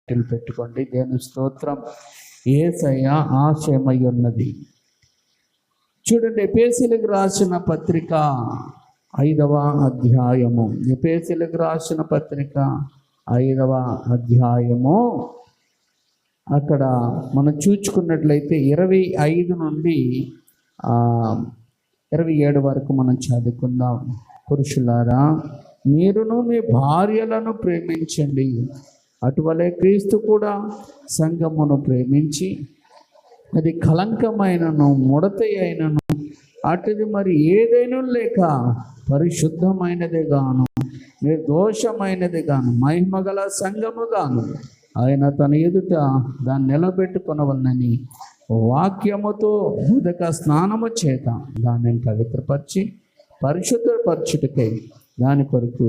పెట్టుకోండి. దేవుని స్తోత్రం. యేసయ్య ఆశయమై ఉన్నది. చూడండి, ఎఫెసీయులకు రాసిన పత్రిక 5వ అధ్యాయము. ఎఫెసీయులకు రాసిన పత్రిక 5వ అధ్యాయము. అక్కడ మనం చూచుకున్నట్లయితే 25 నుండి 27 వరకు మనం చదువుకుందాం. పురుషులారా, మీరును మీ భార్యలను ప్రేమించండి, అటువలే క్రీస్తు కూడా సంఘమును ప్రేమించి అది కలంకమైనను ముడత అయినను అటుది మరి ఏదైనా లేక పరిశుద్ధమైనది గాను నిర్దోషమైనది గాను మహిమగల సంఘము గాను ఆయన తన ఎదుట దాన్ని నిలబెట్టుకొనవలనని వాక్యముతో ఉదక స్నానము చేత దానిని పవిత్రపరిచి పరిశుద్ధపరచుటకై దాని కొరకు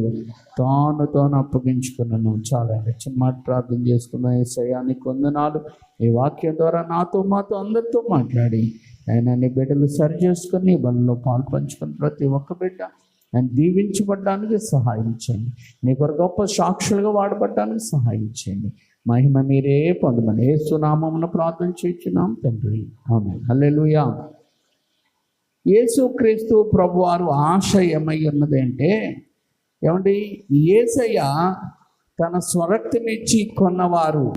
తాను అప్పగించుకున్నాను. చాలా చిన్న మాట ప్రార్థన చేసుకున్న యేసయ్యా నీకు వందనాలు. ఈ వాక్యం ద్వారా నాతో మాతో అందరితో మాట్లాడి ఆయన నీ బిడ్డలు సరి చేసుకుని బలలో పాలు పంచుకొని ప్రతి ఒక్క బిడ్డ ఆయన దీవించబడ్డానికి సహాయం చేయండి. నీ కొరకు గొప్ప సాక్షులుగా వాడబడ్డానికి సహాయం చేయండి. మహిమ మీరే పొందమని యేసు నామమున ప్రార్థన చేయించున్నాం తండ్రి, ఆమేన్. హల్లెలూయా. యేసుక్రీస్తు ప్రభువారు ఆశ ఏమై ఉన్నది అంటే, ఏమండి, యేసయ్య తన స్వరక్తమిచ్చి కొన్నవారు,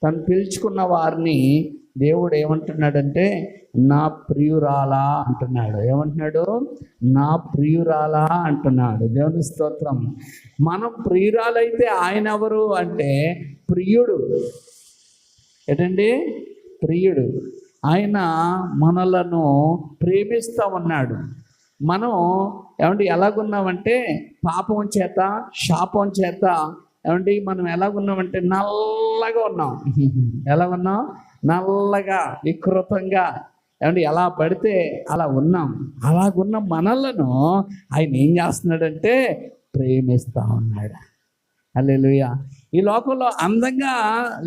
తను పిలుచుకున్న వారిని దేవుడు ఏమంటున్నాడంటే నా ప్రియురాలా అంటున్నాడు. ఏమంటున్నాడు? నా ప్రియురాలా అంటున్నాడు. దేవుని స్తోత్రం. మనం ప్రియురాలైతే ఆయన ఎవరు అంటే ప్రియుడు. ఏంటండి? ప్రియుడు. ఆయన మనలను ప్రేమిస్తూ ఉన్నాడు. మనం ఏమండి ఎలాగున్నామంటే పాపం చేత శాపం చేత ఏమండి మనం ఎలాగున్నామంటే నల్లగా ఉన్నాం. ఎలాగున్నాం? నల్లగా వికృతంగా ఏమండి ఎలా పడితే అలా ఉన్నాం. అలాగున్న మనలను ఆయన ఏం చేస్తున్నాడంటే ప్రేమిస్తూ ఉన్నాడు. హల్లెలూయా. ఈ లోకంలో అందంగా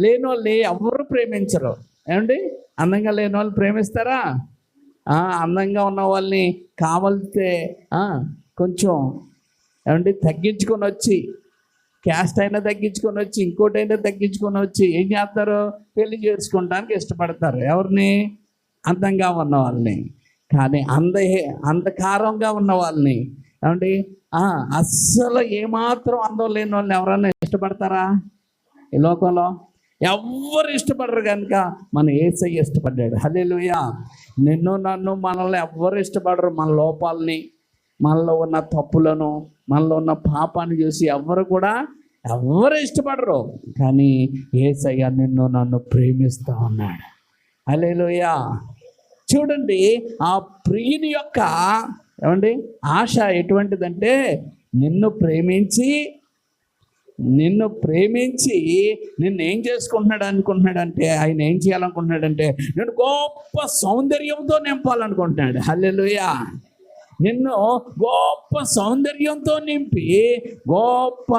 లేని వాళ్ళని ఎవరు ప్రేమించరు. ఏమండి? అందంగా లేని వాళ్ళు ప్రేమిస్తారా? అందంగా ఉన్న వాళ్ళని కావాలితే కొంచెం ఏమండి తగ్గించుకొని వచ్చి, క్యాస్ట్ అయినా తగ్గించుకొని వచ్చి, ఇంకోటైనా తగ్గించుకొని వచ్చి ఏం చేస్తారు? పెళ్లి చేసుకోవడానికి ఇష్టపడతారు. ఎవరిని? అందంగా ఉన్న వాళ్ళని. కానీ అంధకారంగా ఉన్న వాళ్ళని ఏమండి అస్సలు ఏమాత్రం అందం లేని వాళ్ళని ఎవరన్నా ఇష్టపడతారా? ఈ లోకంలో ఎవ్వరు ఇష్టపడరు. కనుక మన యేసయ్య ఇష్టపడ్డాడు. హల్లెలూయా. నిన్ను నన్ను మనల్ని ఎవ్వరు ఇష్టపడరు. మన లోపాలని, మనలో ఉన్న తప్పులను, మనలో ఉన్న పాపాన్ని చూసి ఎవ్వరు ఇష్టపడరు. కానీ యేసయ్య నిన్ను నన్ను ప్రేమిస్తూ ఉన్నాడు. హల్లెలూయా. చూడండి, ఆ ప్రియుని యొక్క ఏమండి ఆశ ఎటువంటిదంటే నిన్ను ప్రేమించి నిన్ను ఏం అనుకుంటున్నాడంటే ఆయన ఏం చేయాలనుకుంటున్నాడంటే నేను గొప్ప సౌందర్యంతో నింపాలనుకుంటున్నాడు. హల్లెలూయా. నిన్ను గొప్ప సౌందర్యంతో నింపి గొప్ప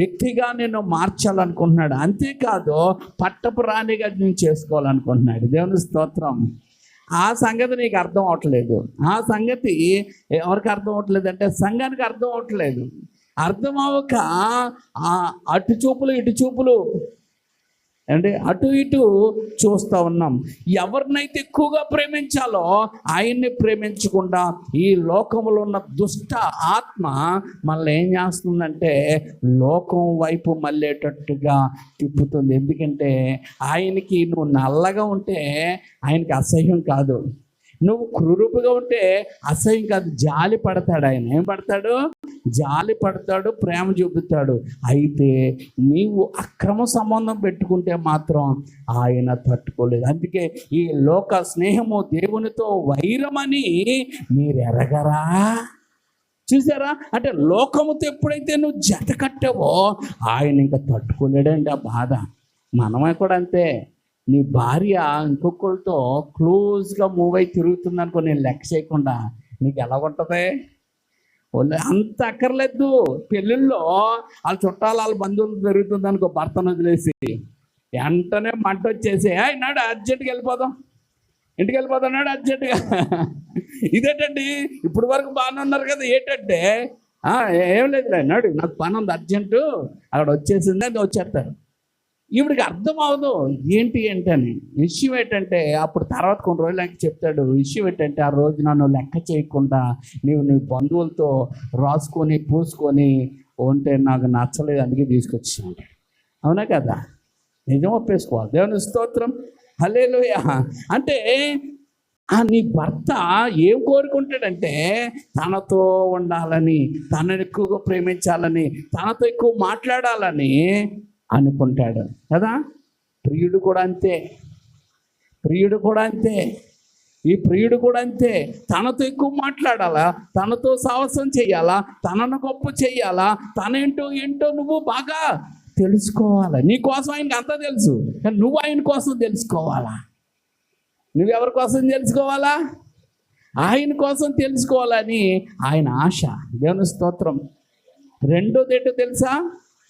వ్యక్తిగా నిన్ను మార్చాలనుకుంటున్నాడు. అంతేకాదు పట్టపు రాణిగా నేను చేసుకోవాలనుకుంటున్నాడు. దేవుని స్తోత్రం. ఆ సంగతి నీకు అర్థం అవట్లేదు. ఆ సంగతి ఎవరికి అర్థం అవట్లేదు అంటే సంఘానికి అర్థం అవట్లేదు. అర్థం అవ్వక అటు చూపులు ఇటు చూపులు అంటే అటు ఇటు చూస్తూ ఉన్నాం. ఎవరినైతే ఎక్కువగా ప్రేమించాలో ఆయన్ని ప్రేమించకుండా ఈ లోకంలో ఉన్న దుష్ట ఆత్మ మనల్ని ఏం చేస్తుందంటే లోకం వైపు మళ్ళేటట్టుగా తిప్పుతుంది. ఎందుకంటే ఆయనకి నువ్వు నల్లగా ఉంటే ఆయనకి అసహ్యం కాదు, నువ్వు క్రూరుపుగా ఉంటే అసహ్యం కాదు, జాలి పడతాడు. ఆయన ఏం పడతాడు? జాలి పడతాడు, ప్రేమ చూపుతాడు. అయితే నీవు అక్రమ సంబంధం పెట్టుకుంటే మాత్రం ఆయన తట్టుకోలేదు. అందుకే ఈ లోక స్నేహము దేవునితో వైరమని మీరు ఎరగరా? చూసారా? అంటే లోకముతో ఎప్పుడైతే నువ్వు జత కట్టావో ఆయన ఇంకా తట్టుకోలేడండి ఆ బాధ. మనమే కూడా అంతే. నీ భార్య ఇంకొకరితో క్లోజ్గా మూవ్ అయి తిరుగుతుంది అనుకో, నేను లెక్క చేయకుండా, నీకు ఎలా ఉంటుంది? అంత అక్కర్లేదు. పెళ్ళిళ్ళలో వాళ్ళ చుట్టాలు వాళ్ళ బంధువులు జరుగుతుంది అనుకో, భర్తను వదిలేసి వెంటనే మంట వచ్చేసి నాడు అర్జెంటుగా వెళ్ళిపోదాం, ఇంటికి వెళ్ళిపోతున్నాడు అర్జెంటుగా. ఇదేంటండి ఇప్పుడు వరకు బాగానే ఉన్నారు కదా, ఏంటంటే ఏం లేదు నాడు నాకు పని ఉంది అర్జెంటు, అక్కడ వచ్చేసింది, అది వచ్చేస్తారు. ఈవిడికి అర్థం అవదు ఏంటి అని. విషయం ఏంటంటే అప్పుడు తర్వాత కొన్ని రోజులకి చెప్తాడు. విషయం ఏంటంటే ఆ రోజు నన్ను లెక్క చేయకుండా నీవు నీ బంధువులతో రాసుకొని పూసుకొని ఉంటే నాకు నచ్చలేదు, అందుకే తీసుకొచ్చాను. అవునా కదా? నిజం ఒప్పేసుకోవాలి. దేవుని స్తోత్రం, హల్లెలూయా. అంటే నీ భర్త ఏం కోరుకుంటాడంటే తనతో ఉండాలని, తనని ఎక్కువగా ప్రేమించాలని, తనతో ఎక్కువ మాట్లాడాలని అనుకుంటాడు కదా. ప్రియుడు కూడా అంతే, ప్రియుడు కూడా అంతే, ఈ ప్రియుడు కూడా అంతే. తనతో ఎక్కువ మాట్లాడాలా, తనతో సాహసం చెయ్యాలా, తనను గొప్ప చెయ్యాలా, తనేంటో ఏంటో నువ్వు బాగా తెలుసుకోవాలా. నీ కోసం ఆయనకి అంతా తెలుసు, కానీ నువ్వు ఆయన కోసం తెలుసుకోవాలా. నువ్వెవరి కోసం తెలుసుకోవాలా? ఆయన కోసం తెలుసుకోవాలని ఆయన ఆశ. దేవుని స్తోత్రం. రెండోది ఏంటో తెలుసా?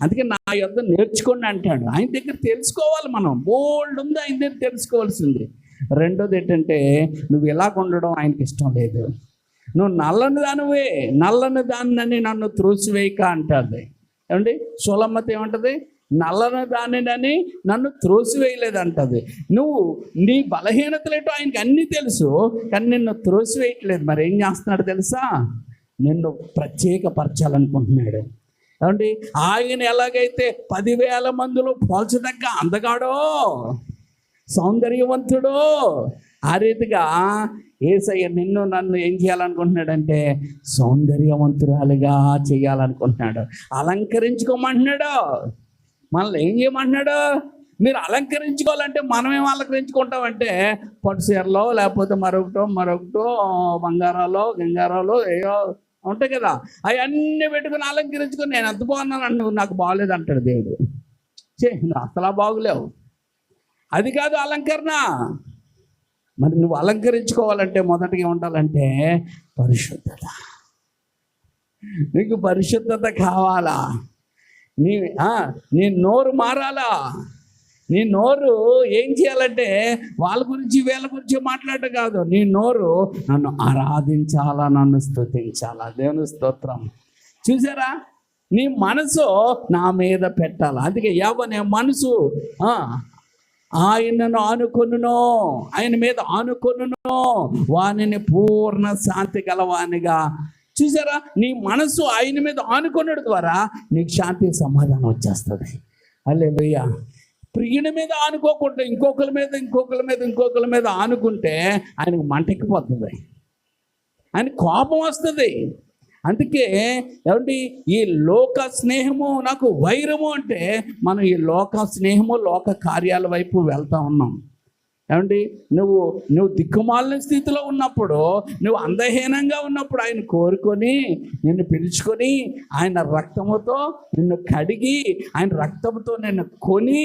అందుకే నా యొద్ద నేర్చుకోండి అంటాడు. ఆయన దగ్గర తెలుసుకోవాలి మనం, బోల్డ్ ఉంది ఆయన దగ్గర తెలుసుకోవాల్సింది. రెండోది ఏంటంటే నువ్వు ఇలాగ ఉండడం ఆయనకి ఇష్టం లేదు. నువ్వు నల్లని దానిని నన్ను త్రోసివేయక అంటుంది. ఏమండి సొలమ్మత ఏమంటది? నల్లని దానిని నన్ను త్రోసివేయలేదంటది. నువ్వు నీ బలహీనతలేటో ఆయనకి అన్నీ తెలుసు, కానీ నిన్ను త్రోసివేయట్లేదు. మరి ఏం చేస్తున్నాడు తెలుసా? నిన్ను ప్రత్యేకపరచాలనుకుంటున్నాడు. ఏమండి ఆయన ఎలాగైతే 10,000 మందిలో పోల్చదగ్గ అందగాడో, సౌందర్యవంతుడో, ఆ రీతిగా యేసయ్య నిన్ను నన్ను ఏం చేయాలనుకుంటున్నాడంటే సౌందర్యవంతురాలుగా చేయాలనుకుంటున్నాడు. అలంకరించుకోమంటున్నాడు. మనల్ని ఏం చేయమంటున్నాడు? మీరు అలంకరించుకోవాలంటే మనమేం అలంకరించుకుంటామంటే పట్టు చీరలో, లేకపోతే మరొకటో బంగారాలో గంగారాలో ఏయో ఉంటాయి కదా, అవన్నీ పెట్టుకుని అలంకరించుకొని నేను ఎంత బాగున్నాను అంటే నాకు బాగోలేదు అంటాడు దేవుడు. నువ్వు అసలు బాగులేవు. అది కాదు అలంకరణ. మరి నువ్వు అలంకరించుకోవాలంటే మొదటిగా ఉండాలంటే పరిశుద్ధత. నీకు పరిశుద్ధత కావాలా? నీ నోరు మారాలా? నీ నోరు ఏం చేయాలంటే వాళ్ళ గురించి వీళ్ళ గురించి మాట్లాడటం కాదు. నీ నోరు నన్ను ఆరాధించాలా, నన్ను స్తుతించాలా. దేవుని స్తోత్రం. చూసారా? నీ మనసు నా మీద పెట్టాలి. అందుకే యవ్వనే మనసు ఆయనను ఆనుకొనును, ఆయన మీద ఆనుకొనును, వానిని పూర్ణ శాంతి గలవానిగా. చూసారా? నీ మనసు ఆయన మీద ఆనుకొనడం ద్వారా నీకు శాంతి సమాధానం వచ్చేస్తుంది. హల్లెలూయా. ప్రియుని మీద ఆనుకోకుండా ఇంకొకరి మీద ఆనుకుంటే ఆయనకు మంటెక్కిపోతుంది, ఆయన కోపం వస్తుంది. అందుకే ఏమండి ఈ లోక స్నేహము నాకు వైరము అంటే మనం ఈ లోక స్నేహము లోక కార్యాల వైపు వెళ్తా ఉన్నాం. ఏమండి నువ్వు దిక్కుమాలిన స్థితిలో ఉన్నప్పుడు, నువ్వు అందహీనంగా ఉన్నప్పుడు ఆయన కోరుకొని నిన్ను పిలుచుకొని ఆయన రక్తముతో నిన్ను కడిగి ఆయన రక్తముతో నిన్ను కొని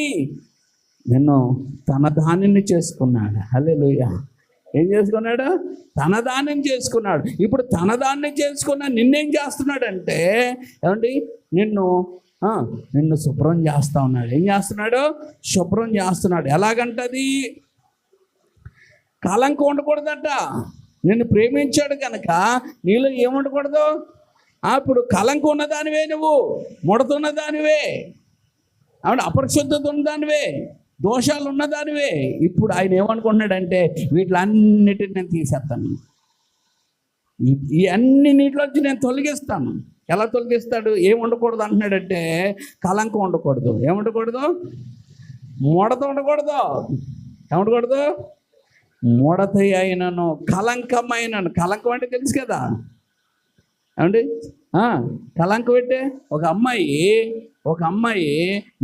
నిన్ను తన దానిని చేసుకున్నాడు. హల్లెలూయా. ఏం చేసుకున్నాడు? తన దానిని చేసుకున్నాడు. ఇప్పుడు తన దాన్ని చేసుకున్న నిన్నేం చేస్తున్నాడంటే ఏమండి నిన్ను శుభ్రం చేస్తా ఉన్నాడు. ఏం చేస్తున్నాడు? శుభ్రం చేస్తున్నాడు. ఎలాగంటది? కళంక ఉండకూడదట. నిన్ను ప్రేమించాడు కనుక నీలో ఏముండకూడదు? ఇప్పుడు కళంక ఉన్నదానివే, నువ్వు ముడతున్న దానివే, ఆవిడ అపరిశుద్ధత ఉన్నదానివే, దోషాలు ఉన్నదానివే. ఇప్పుడు ఆయన ఏమనుకుంటున్నాడంటే వీటిలన్నిటిని నేను తీసేస్తాను, ఈ అన్ని నీటిలోంచి నేను తొలగిస్తాను. ఎలా తొలగిస్తాడు? ఏం ఉండకూడదు అంటున్నాడంటే కళంకం ఉండకూడదు. ఏముండకూడదు? ముడత ఉండకూడదు. ఏముండకూడదు? ముడత అయినను కళంకమైనను. కళంకం అంటే తెలుసు కదా ఏమండి? కళంకం అంటే ఒక అమ్మాయి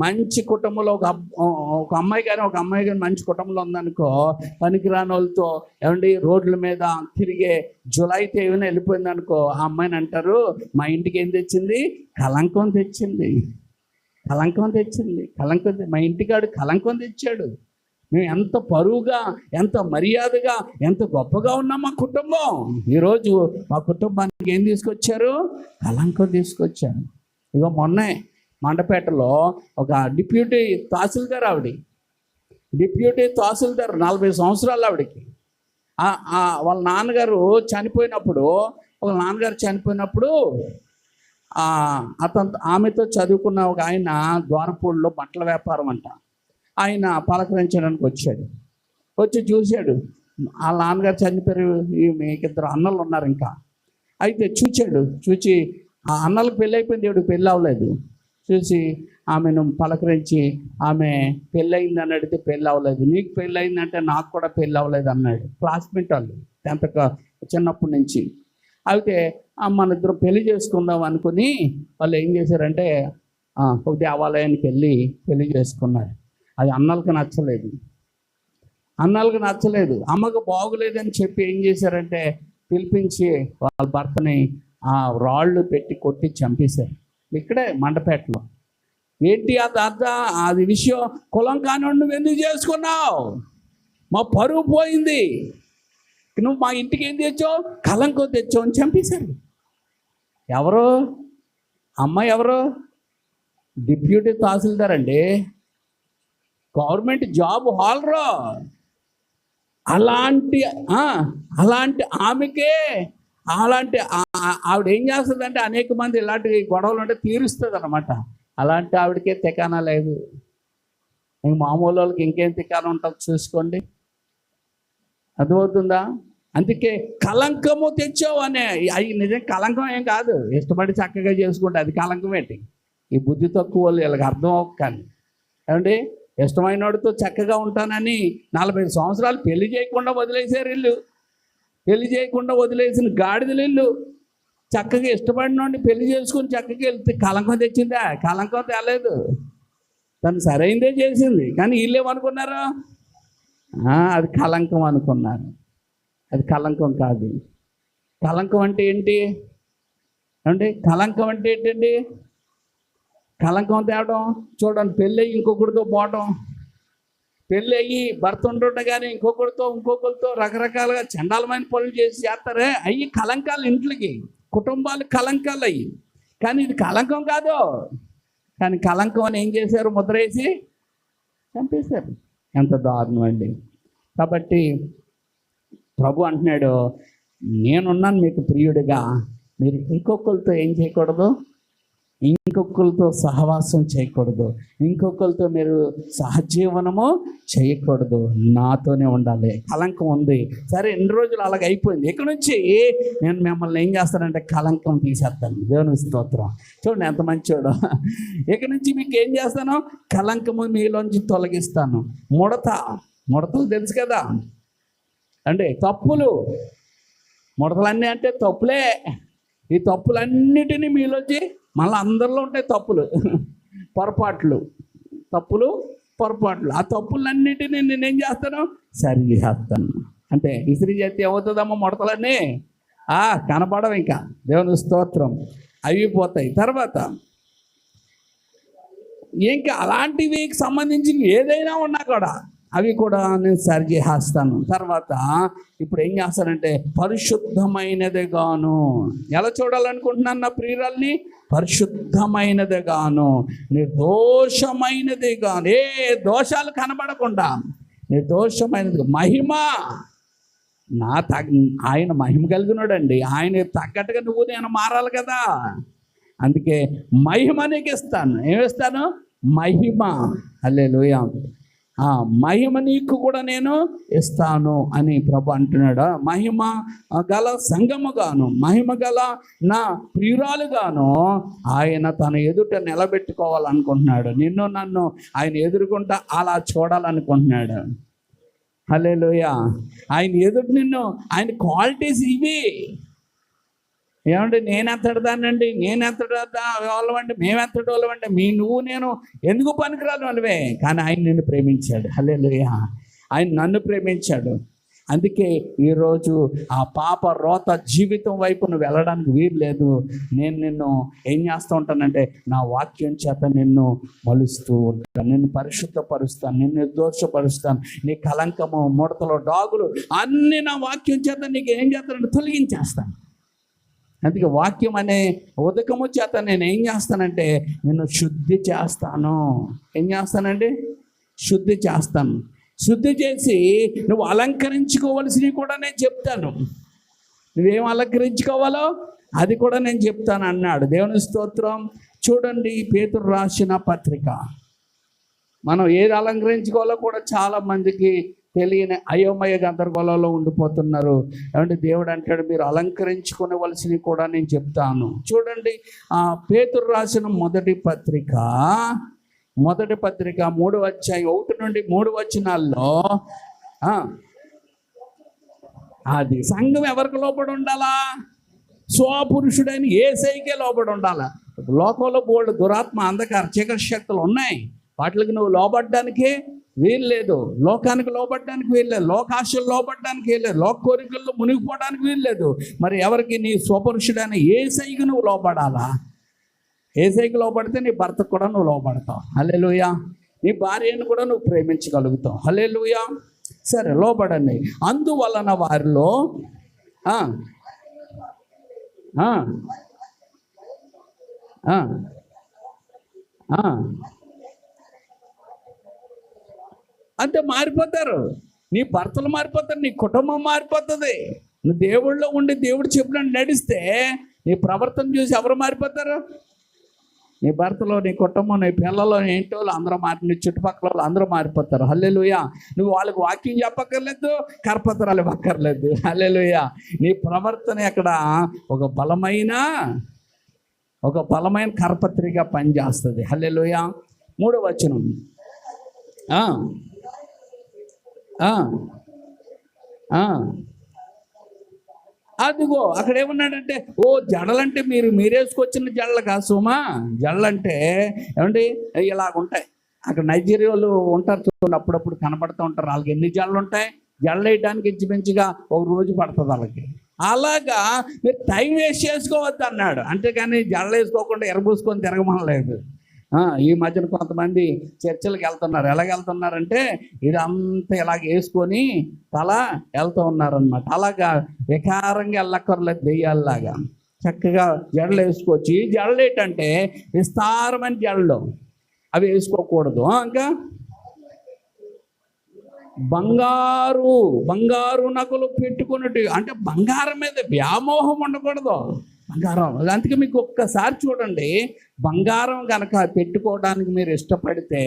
మంచి కుటుంబంలో ఒక అమ్మాయి కానీ మంచి కుటుంబంలో ఉందనుకో, పనికిరాని వాళ్ళతో ఏమండి రోడ్ల మీద తిరిగే జులై తేవీన వెళ్ళిపోయింది అనుకో, ఆ అమ్మాయిని అంటారు మా ఇంటికి ఏం తెచ్చింది? కళంకం తెచ్చింది. మా ఇంటికాడు కళంకం తెచ్చాడు. మేము ఎంత పరువుగా, ఎంత మర్యాదగా, ఎంత గొప్పగా ఉన్నాం మా కుటుంబం. ఈరోజు మా కుటుంబానికి ఏం తీసుకొచ్చారు? కళంకం తీసుకొచ్చారు. ఇగో మొన్నే మండపేటలో ఒక డిప్యూటీ తహసీల్దార్ 40 సంవత్సరాలు ఆవిడకి. వాళ్ళ నాన్నగారు చనిపోయినప్పుడు ఆమెతో చదువుకున్న ఒక ఆయన ద్వారపూడిలో బట్టల వ్యాపారం అంట. ఆయన పలకరించడానికి వచ్చాడు. వచ్చి చూశాడు, వాళ్ళ నాన్నగారు చనిపోయారు, మీకు ఇద్దరు అన్నలు ఉన్నారు ఇంకా. అయితే చూచి ఆ అన్నలకు పెళ్ళి అయిపోయింది, దేవుడికి పెళ్ళి అవ్వలేదు. చూసి ఆమెను పలకరించి, ఆమె పెళ్ళయింది అని అడిగితే పెళ్ళి అవ్వలేదు. నీకు పెళ్ళి అయిందంటే నాకు కూడా పెళ్ళి అవ్వలేదు అన్నాడు. క్లాస్మేట్ వాళ్ళు 10th చిన్నప్పటి నుంచి. అయితే మన ఇద్దరు పెళ్లి చేసుకుందాం అనుకుని వాళ్ళు ఏం చేశారంటే ఒక దేవాలయానికి వెళ్ళి పెళ్లి చేసుకున్నారు. అది అన్నలకు నచ్చలేదు. అమ్మకు బాగులేదని చెప్పి ఏం చేశారంటే పిలిపించి వాళ్ళ భర్తని రాళ్ళు పెట్టి కొట్టి చంపేశారు. ఇక్కడే మండపేటలో. ఏంటి అది విషయం? కులం కానివాడు నువ్వు ఎందుకు చేసుకున్నావు? మా పరువు పోయింది, నువ్వు మా ఇంటికి ఏం తెచ్చావు? కలంకం తెచ్చావు అని చంపేశారు. ఎవరు? అమ్మాయి ఎవరు? డిప్యూటీ తహసీల్దార్ అండి, గవర్నమెంట్ జాబ్ హాల్రో. అలాంటి ఆమెకే ఆవిడ ఏం చేస్తుందంటే అనేక మంది ఇలాంటి గొడవలు ఉంటే తీరుస్తుంది అనమాట. అలాంటి ఆవిడకే తికానా లేదు. ఇంక మామూలు వాళ్ళకి ఇంకేం తికానా ఉంటుంది చూసుకోండి. అర్థమవుతుందా? అందుకే కలంకము తెచ్చావు అనే, అవి నిజం కలంకం ఏం కాదు, ఇష్టపడి చక్కగా చేసుకుంటే అది కలంకం ఏంటి? ఈ బుద్ధి తక్కువ వాళ్ళు వీళ్ళకి అర్థం అవ్వకాని ఏమండి, ఇష్టమైన వాడితో చక్కగా ఉంటానని 40 సంవత్సరాలు పెళ్లి చేయకుండా వదిలేసారు ఇల్లు. పెళ్లి చేయకుండా వదిలేసిన గాడిదలు ఇల్లు. చక్కగా ఇష్టపడిన వాడిని పెళ్లి చేసుకుని చక్కగా వెళ్తే కలంకం తెచ్చిందా? కలంకం తేలేదు, తను సరైందే చేసింది. కానీ వీళ్ళేమనుకున్నారు? అది కలంకం అనుకున్నారు. అది కలంకం కాదు. కలంకం అంటే ఏంటి అంటే, కలంకం అంటే ఏంటండి? కలంకం తేవడం చూడండి, పెళ్ళి అయ్యి ఇంకొకరితో పోవడం, పెళ్ళి అయ్యి భర్త ఉంటుండగానే ఇంకొకరితో రకరకాలుగా చండాలమైన పనులు చేస్తారే, అయ్యి కలంకాలు, ఇంట్లోకి కుటుంబాలు కలంకాలు అయ్యి. కానీ ఇది కలంకం కాదు. కానీ కలంకం అని ఏం చేశారు? ముద్ర వేసి చంపేశారు. ఎంత దారుణం అండి. కాబట్టి ప్రభు అంటున్నాడు, నేనున్నాను మీకు ప్రియుడిగా, మీరు ఇంకొకరితో ఏం చేయకూడదు, ఇంకొకరితో సహవాసం చేయకూడదు, ఇంకొకరితో మీరు సహజీవనము చేయకూడదు, నాతోనే ఉండాలి. కలంకం ఉంది, సరే ఎన్ని రోజులు అలాగ అయిపోయింది. ఇక్కడ నుంచి నేను మిమ్మల్ని ఏం చేస్తానంటే కలంకం తీసేస్తాను. దేవుని స్తోత్రం. చూడండి ఎంత మంచోడు. ఇక్కడ నుంచి మీకు ఏం చేస్తాను? కలంకము మీలోంచి తొలగిస్తాను. ముడతలు తెలుసు కదా అంటే, తప్పులు, ముడతలన్నీ అంటే తప్పులే. ఈ తప్పులన్నిటినీ మీలోంచి, మళ్ళీ అందరిలో ఉంటాయి తప్పులు, పొరపాట్లు. ఆ తప్పులన్నిటినీ నేనేం చేస్తాను? సరి చేస్తాను. అంటే ఇస్త్రీ చేస్తే ఏమవుతుందమ్మా? ముడతలన్నీ కనపడవు, ఇంకా దేవుని స్తోత్రం, అవి పోతాయి. తర్వాత ఇంకా అలాంటివి సంబంధించి ఏదైనా ఉన్నా కూడా అవి కూడా నేను సరి చేస్తాను. తర్వాత ఇప్పుడు ఏం చేస్తానంటే పరిశుద్ధమైనదిగాను. ఎలా చూడాలనుకుంటున్నాను నా ప్రియురాల్ని? పరిశుద్ధమైనదిగాను, నిర్దోషమైనదిగాను, ఏ దోషాలు కనబడకుండా నిర్దోషమైనది. మహిమ ఆయన మహిమ కలిగినాడండి. ఆయన తగ్గట్టుగా నువ్వు నేను మారాలి కదా. అందుకే మహిమ నీకు ఇస్తాను. ఏమిస్తాను? మహిమ. హల్లెలూయా. మహిమ నీకు కూడా నేను ఇస్తాను అని ప్రభు అంటున్నాడు. మహిమ గల సంఘముగాను, మహిమ గల నా ప్రియురాలుగాను ఆయన తన ఎదుట నిలబెట్టుకోవాలనుకుంటున్నాడు. నిన్ను నన్ను ఆయన ఎదుర్కొంటా అలా చూడాలనుకుంటున్నాడు. హల్లెలూయా. ఆయన ఎదుట నిన్ను, ఆయన క్వాలిటీస్ ఇవి. ఏమంటే నేనెంతటి దాన్నండి, వాళ్ళమండి, మేమెంతటి వాళ్ళమండి, నువ్వు నేను ఎందుకు పనికిరాని వాళ్ళవే. కానీ ఆయన నిన్ను ప్రేమించాడు. హల్లెలూయా. ఆయన నన్ను ప్రేమించాడు. అందుకే ఈరోజు ఆ పాప రోత జీవితం వైపు నువ్వు వెళ్ళడానికి వీలు లేదు. నేను నిన్ను ఏం చేస్తూ ఉంటానంటే నా వాక్యం చేత నిన్ను మలుస్తూ ఉంటాను, నిన్ను పరిశుద్ధపరుస్తాను, నిన్ను నిర్దోషపరుస్తాను. నీ కలంకము, ముడతలు, డాగులు అన్నీ నా వాక్యం చేత నీకు ఏం చేస్తానంటే తొలగించేస్తాను. అందుకే వాక్యం అనే ఉదకము చేత నేను ఏం చేస్తానంటే నిన్ను శుద్ధి చేస్తాను. ఏం చేస్తానండి? శుద్ధి చేస్తాను. శుద్ధి చేసి నువ్వు అలంకరించుకోవలసినవి కూడా నేను చెప్తాను. నువ్వేం అలంకరించుకోవాలో అది కూడా నేను చెప్తాను అన్నాడు. దేవుని స్తోత్రం. చూడండి పేతురు రాసిన పత్రిక మనం ఏది అలంకరించుకోవాలో కూడా చాలా మందికి తెలియని అయోమయ గందరగోళంలో ఉండిపోతున్నారు. ఏమంటే దేవుడు అంటాడు, మీరు అలంకరించుకునేవలసినవి కూడా నేను చెప్తాను. చూడండి, పేతురు రాసిన మొదటి పత్రిక 3వ అధ్యాయం 1 నుండి 3 వచనాల్లో అది సంఘం ఎవరికి లోబడి ఉండాలా? స్వపురుషుడైన యేసయ్యకే లోబడి ఉండాలా. లోకంలో బోల్డ్ దురాత్మ అంధకార చీకటి శక్తులు ఉన్నాయి, వాటికి నువ్వు లోబడ్డానికి వీలు లేదు. లోకానికి లోబడ్డానికి వీలు లేదు, లోకాశలు లోబడ్డానికి వీలు లేదు, లోక కోరికల్లో మునిగిపోవడానికి వీలు లేదు. మరి ఎవరికి? నీ స్వపురుషుడైన యేసయ్యకి నువ్వు లోబడాలా. యేసయ్యకి లోబడితే నీ భర్తకు కూడా నువ్వు లోబడతావు. హల్లెలూయా. నీ భార్యను కూడా నువ్వు ప్రేమించగలుగుతావు. హల్లెలూయా. సరే, లోబడండి. అందువలన వారిలో అంటే మారిపోతారు. నీ భర్తలు మారిపోతారు, నీ కుటుంబం మారిపోతుంది. నువ్వు దేవుళ్ళో ఉండి దేవుడు చెప్పినట్టు నడిస్తే నీ ప్రవర్తన చూసి ఎవరు మారిపోతారు? నీ భర్తలో, నీ కుటుంబం, నీ పిల్లలు, ఏంటో అందరూ నీ చుట్టుపక్కల వాళ్ళు అందరూ మారిపోతారు. హల్లెలూయా. నువ్వు వాళ్ళకి వాక్యం చెప్పక్కర్లేదు, కరపత్రాలు ఇవ్వక్కర్లేదు. హల్లెలూయా. నీ ప్రవర్తన అక్కడ ఒక బలమైన కరపత్రిగా పనిచేస్తుంది. హల్లెలూయా. 3వ వచనం. అదిగో అక్కడ ఏమన్నాడంటే, జడలంటే మీరేసుకొచ్చిన జడలు కాదు సుమా. జడలంటే ఏమండి ఇలాగుంటాయి. అక్కడ నైజీరియాలో ఉంటారు చూడండి, అప్పుడప్పుడు కనపడుతూ ఉంటారు. వాళ్ళకి ఎన్ని జడలు ఉంటాయి? జడలు వేయడానికి ఇంచుమించుగా ఒక రోజు పడుతుంది వాళ్ళకి. అలాగా మీరు టైం వేస్ట్ చేసుకోవద్దు అన్నాడు. అంతేకాని జడలు వేసుకోకుండా ఎరబూసుకొని తిరగమనలేదు. ఈ మధ్యన కొంతమంది చర్చిలకు వెళ్తున్నారు. ఎలాగెళ్తున్నారంటే ఇదంతా ఇలాగ వేసుకొని తల వెళ్తూ ఉన్నారనమాట. అలాగా వికారంగా వెళ్ళక్కర్లేదు, దెయ్యాల్లాగా చక్కగా జడలు వేసుకోవచ్చు. ఈ జడలు ఏంటంటే విస్తారమైన జడలు, అవి వేసుకోకూడదు. ఇంకా బంగారు నగలు పెట్టుకున్నట్టు, అంటే బంగారం మీద వ్యామోహం ఉండకూడదు. బంగారం, అందుకే మీకు ఒక్కసారి చూడండి, బంగారం కనుక పెట్టుకోవడానికి మీరు ఇష్టపడితే,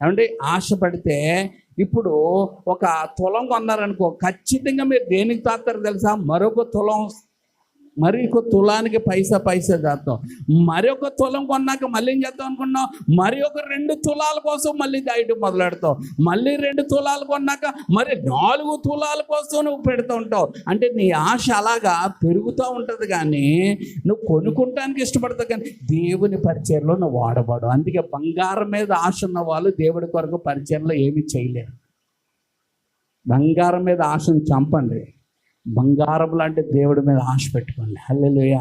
ఏమంటే ఆశపడితే, ఇప్పుడు ఒక తులం కొన్నారనుకో, ఖచ్చితంగా మీరు దేనికి తాతారు తెలుసా? మరొక తులానికి పైసా చేస్తాం. మరొక తులం కొన్నాక మళ్ళీ ఏం చేస్తాం అనుకున్నాం? మరి ఒక 2 తులాల కోసం మళ్ళీ దాయటం మొదలెడతావు. మళ్ళీ 2 తులాలు కొన్నాక మరి 4 తులాల కోసం నువ్వు పెడుతూ ఉంటావు. అంటే నీ ఆశ అలాగా పెరుగుతూ ఉంటుంది, కానీ నువ్వు కొనుక్కుంటానికి ఇష్టపడతావు, కానీ దేవుని పరిచయంలో నువ్వు వాడబడు. అందుకే బంగారం మీద ఆశ ఉన్న వాళ్ళు దేవుడి కొరకు పరిచయంలో ఏమీ చేయలేరు. బంగారం మీద ఆశను చంపండి, బంగారం లాంటి దేవుడి మీద ఆశ పెట్టుకోండి. హల్లెలూయా.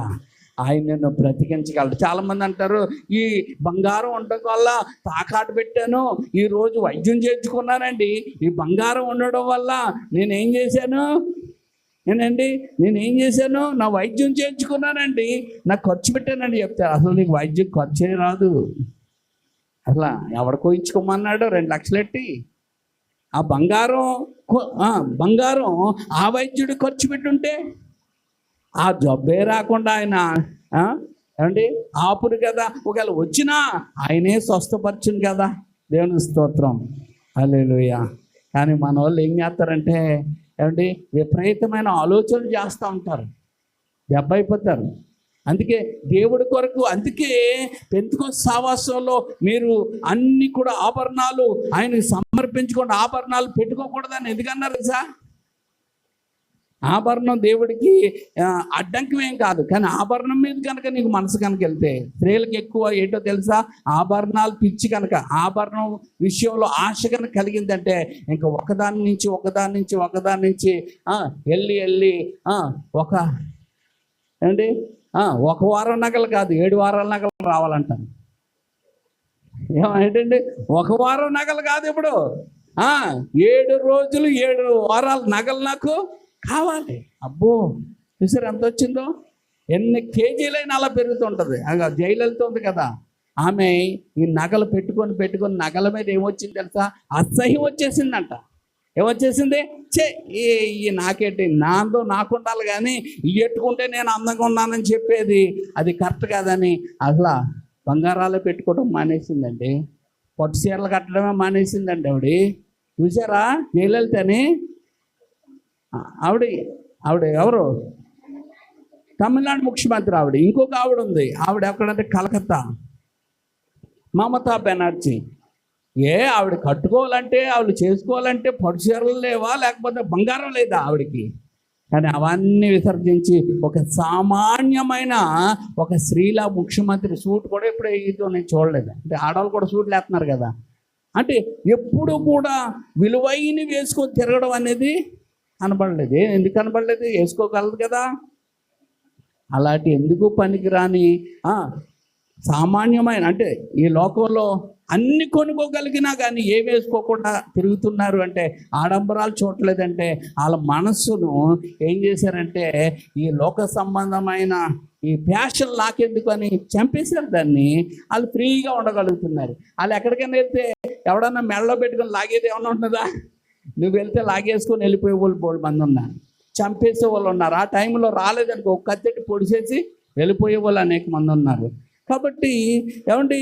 ఆయన నిన్ను బ్రతికించగలడు. చాలామంది అంటారు, ఈ బంగారం ఉండడం వల్ల తాకాటు పెట్టాను, ఈరోజు వైద్యం చేయించుకున్నానండి, ఈ బంగారం ఉండడం వల్ల నేనేం చేశాను, నా వైద్యం చేయించుకున్నానండి, నాకు ఖర్చు పెట్టానండి చెప్తారు. అసలు నీకు వైద్యం ఖర్చే రాదు. అసలు ఎవడికో ఇచ్చుకోమన్నాడు 2 లక్షలు పెట్టి. ఆ బంగారం ఆ వైద్యుడు ఖర్చు పెట్టుంటే ఆ జబ్బే రాకుండా ఆయన ఏమండి ఆపురు కదా. ఒకవేళ వచ్చినా ఆయనే స్వస్థపరచును కదా. దేవుని స్తోత్రం. హల్లెలూయా. కానీ మన వాళ్ళు ఏం చేస్తారంటే, ఏమండి విపరీతమైన ఆలోచనలు చేస్తూ ఉంటారు, దెబ్బ అయిపోతారు. అందుకే దేవుడి కొరకు, అందుకే పెంతెకోస్తు సహవాసంలో మీరు అన్ని కూడా ఆభరణాలు ఆయనకి సమర్పించుకోండి. ఆభరణాలు పెట్టుకోకూడదని ఎందుకన్నారు సార్? ఆభరణం దేవుడికి అడ్డంకమేం కాదు, కానీ ఆభరణం మీద కనుక నీకు మనసు కనుక వెళ్తే, స్త్రీలకు ఎక్కువ ఏంటో తెలుసా? ఆభరణాలు పిచ్చి కనుక, ఆభరణం విషయంలో ఆశ కనుక కలిగిందంటే ఇంకా ఒకదాని నుంచి వెళ్ళి ఒక వారం నగలు కాదు, 7 వారాల నగలు రావాలంటాను. ఏమంటే 1 వారం నగలు కాదు, ఇప్పుడు 7 రోజులు 7 వారాల నగలు నాకు కావాలి. అబ్బో, చూసారు ఎంత వచ్చిందో? ఎన్ని కేజీలైనా అలా పెరుగుతుంటుంది. జయలలిత ఉంది కదా, ఆమె ఈ నగలు పెట్టుకొని నగల మీద ఏమొచ్చింది తెలుసా? అసహ్యం వచ్చేసిందంట. ఏమొచ్చేసింది? ఈ నాకేంటి, నాకు ఉండాలి, కానీ ఎట్టుకుంటే నేను అందంగా ఉన్నానని చెప్పేది అది కరెక్ట్ కాదని అసలు బంగారాలు పెట్టుకోవడం మానేసిందండి. పట్టు చీరలు కట్టడమే మానేసిందండి ఆవిడ. చూసారా జయలలితని? ఆవిడ ఆవిడ ఎవరు? తమిళనాడు ముఖ్యమంత్రి ఆవిడ. ఇంకొక ఆవిడ ఉంది, ఆవిడ ఎక్కడంటే కలకత్తా, మమతా బెనర్జీ. ఆవిడ కట్టుకోవాలంటే, ఆవిడ చేసుకోవాలంటే పట్టు చీరలు లేవా, లేకపోతే బంగారం లేదా ఆవిడకి? కానీ అవన్నీ విసర్జించి ఒక సామాన్యమైన ఒక స్త్రీలా ముఖ్యమంత్రి సూట్ కూడా ఎప్పుడు వేయటం నేను చూడలేదు. అంటే ఆడవాళ్ళు కూడా సూట్లు వేస్తున్నారు కదా. అంటే ఎప్పుడు కూడా విలువైన వేసుకొని తిరగడం అనేది కనబడలేదు. ఎందుకు కనబడలేదు? వేసుకోగలదు కదా. అలాంటి ఎందుకు పనికిరాని సామాన్యమైన, అంటే ఈ లోకంలో అన్ని కొనుక్కోగలిగినా కానీ ఏ వేసుకోకుండా తిరుగుతున్నారు అంటే, ఆడంబరాలు చూడలేదంటే వాళ్ళ మనస్సును ఏం చేశారంటే ఈ లోక సంబంధమైన ఈ ఫ్యాషన్ నాకెందుకు అని చంపేశారు దాన్ని. వాళ్ళు ఫ్రీగా ఉండగలుగుతున్నారు. వాళ్ళు ఎక్కడికైనా వెళ్తే ఎవడన్నా మెడలో పెట్టుకొని లాగేది ఏమన్నా ఉంటుందా? నువ్వు వెళ్తే లాగేసుకొని వెళ్ళిపోయే వాళ్ళు బోల్డ్ మంది ఉన్నారు, చంపేసే వాళ్ళు ఉన్నారు. ఆ టైంలో రాలేదనుకో ఒక కత్తెట్టి పొడిచేసి వెళ్ళిపోయే వాళ్ళు అనేక మంది ఉన్నారు. కాబట్టి ఏమండి,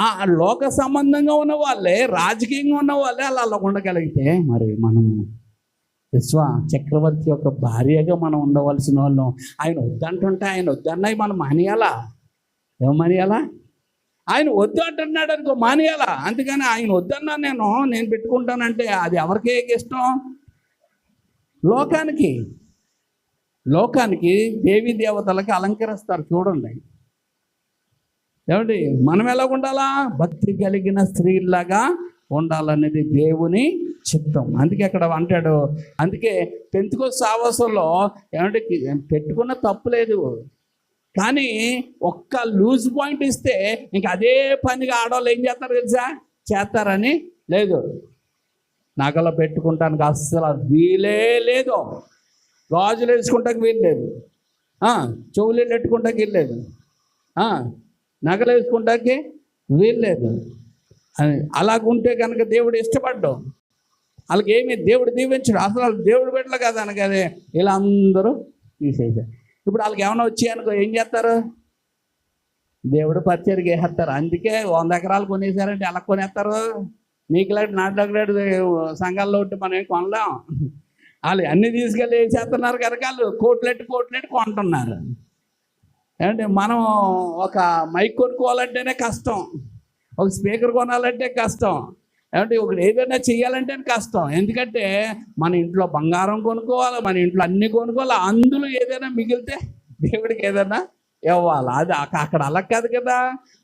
ఆ లోక సంబంధంగా ఉన్న వాళ్ళే, రాజకీయంగా ఉన్న వాళ్ళే అలా ఉండగలిగితే, మరి మనం విశ్వ చక్రవర్తి యొక్క భార్యగా మనం ఉండవలసిన వాళ్ళం. ఆయన వద్దంటుంటే, ఆయన వద్దన్నాయి మనం మానేయాలా? ఏమనియాలా? ఆయన వద్దు అంటున్నాడు అనుకో మానేయాలా? అందుకని ఆయన వద్దన్నా నేను పెట్టుకుంటానంటే అది ఎవరికి ఇష్టం? లోకానికి దేవీ దేవతలకి అలంకరిస్తారు చూడండి. ఏమండి, మనం ఎలా ఉండాలా? భక్తి కలిగిన స్త్రీలాగా ఉండాలనేది దేవుని చిత్తం. అందుకే అక్కడ అంటాడు. అందుకే పెంతెకొస్తు సావాసంలో ఏమంటే పెట్టుకున్న తప్పు లేదు, కానీ ఒక్క లూజ్ పాయింట్ ఇస్తే ఇంక అదే పనిగా ఆడవాళ్ళు ఏం చేస్తారు తెలుసా? చేస్తారని లేదు. నగలు పెట్టుకుంటానికి అస్సలు వీలే లేదు, గాజులు వేసుకుంటానికి వీలు లేదు, చెవులు పెట్టుకుంటానికి వీలు లేదు, నగలు వేసుకుంటానికి వీలు లేదు. అలాగుంటే కనుక దేవుడు ఇష్టపడ్డావు. వాళ్ళకి ఏమి దేవుడు దీవించడు. అసలు వాళ్ళు దేవుడు పెట్టలే కదా అనగానే ఇలా అందరూ తీసేసారు. ఇప్పుడు వాళ్ళకి ఏమైనా వచ్చాయనుకో ఏం చేస్తారు? దేవుడు పరిచర్కి వేసేస్తారు. అందుకే 100 ఎకరాలు కొనేసారంటే ఎలా కొనేస్తారు? నీకులాంటి నాట్లాడు సంఘాల్లో ఉంటే మనం ఏం కొనలేం. వాళ్ళు అన్నీ తీసుకెళ్ళి వేసేస్తున్నారు కనుక వాళ్ళు కోట్లెట్టి కొంటున్నారు. ఏమంటే మనం ఒక మైక్ కొనుక్కోవాలంటేనే కష్టం, ఒక స్పీకర్ కొనాలంటే కష్టం, ఏమంటే ఒకటి ఏదైనా చేయాలంటే కష్టం. ఎందుకంటే మన ఇంట్లో బంగారం కొనుక్కోవాలి, మన ఇంట్లో అన్నీ కొనుక్కోవాలి. అందులో ఏదైనా మిగిలితే దేవుడికి ఏదైనా ఇవ్వాలి. అది అక్కడ అలా కాదు కదా.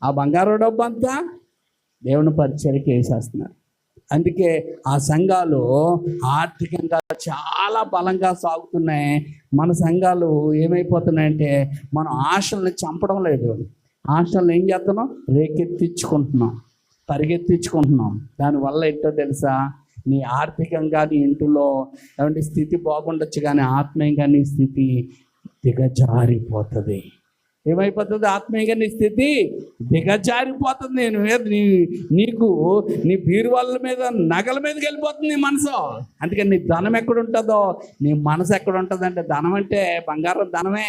ఆ బంగారం డబ్బు అంతా దేవుని పరిచర్యకి వేసేస్తున్నారు. అందుకే ఆ సంఘాలు ఆర్థికంగా చాలా బలంగా సాగుతున్నాయి. మన సంఘాలు ఏమైపోతున్నాయంటే మనం ఆశల్ని చంపడం లేదు, ఆశలను ఏం చేస్తున్నాం? రేకెత్తించుకుంటున్నాం, పరిగెత్తించుకుంటున్నాం. దానివల్ల ఏంటో తెలుసా? నీ ఆర్థికంగా నీ ఇంటిలో ఏమంటే స్థితి బాగుండొచ్చు, కానీ ఆత్మీయంగా నీ స్థితి దిగజారిపోతుంది. ఏమైపోతుంది? ఆత్మీయంగా నీ స్థితి దిగజారిపోతుంది. నీకు నీ బీరువాళ్ళ మీద, నగల మీదకి వెళ్ళిపోతుంది నీ మనసు. అందుకని నీ ధనం ఎక్కడ ఉంటుందో నీ మనసు ఎక్కడ ఉంటుంది అంటే, ధనం అంటే బంగారం ధనమే,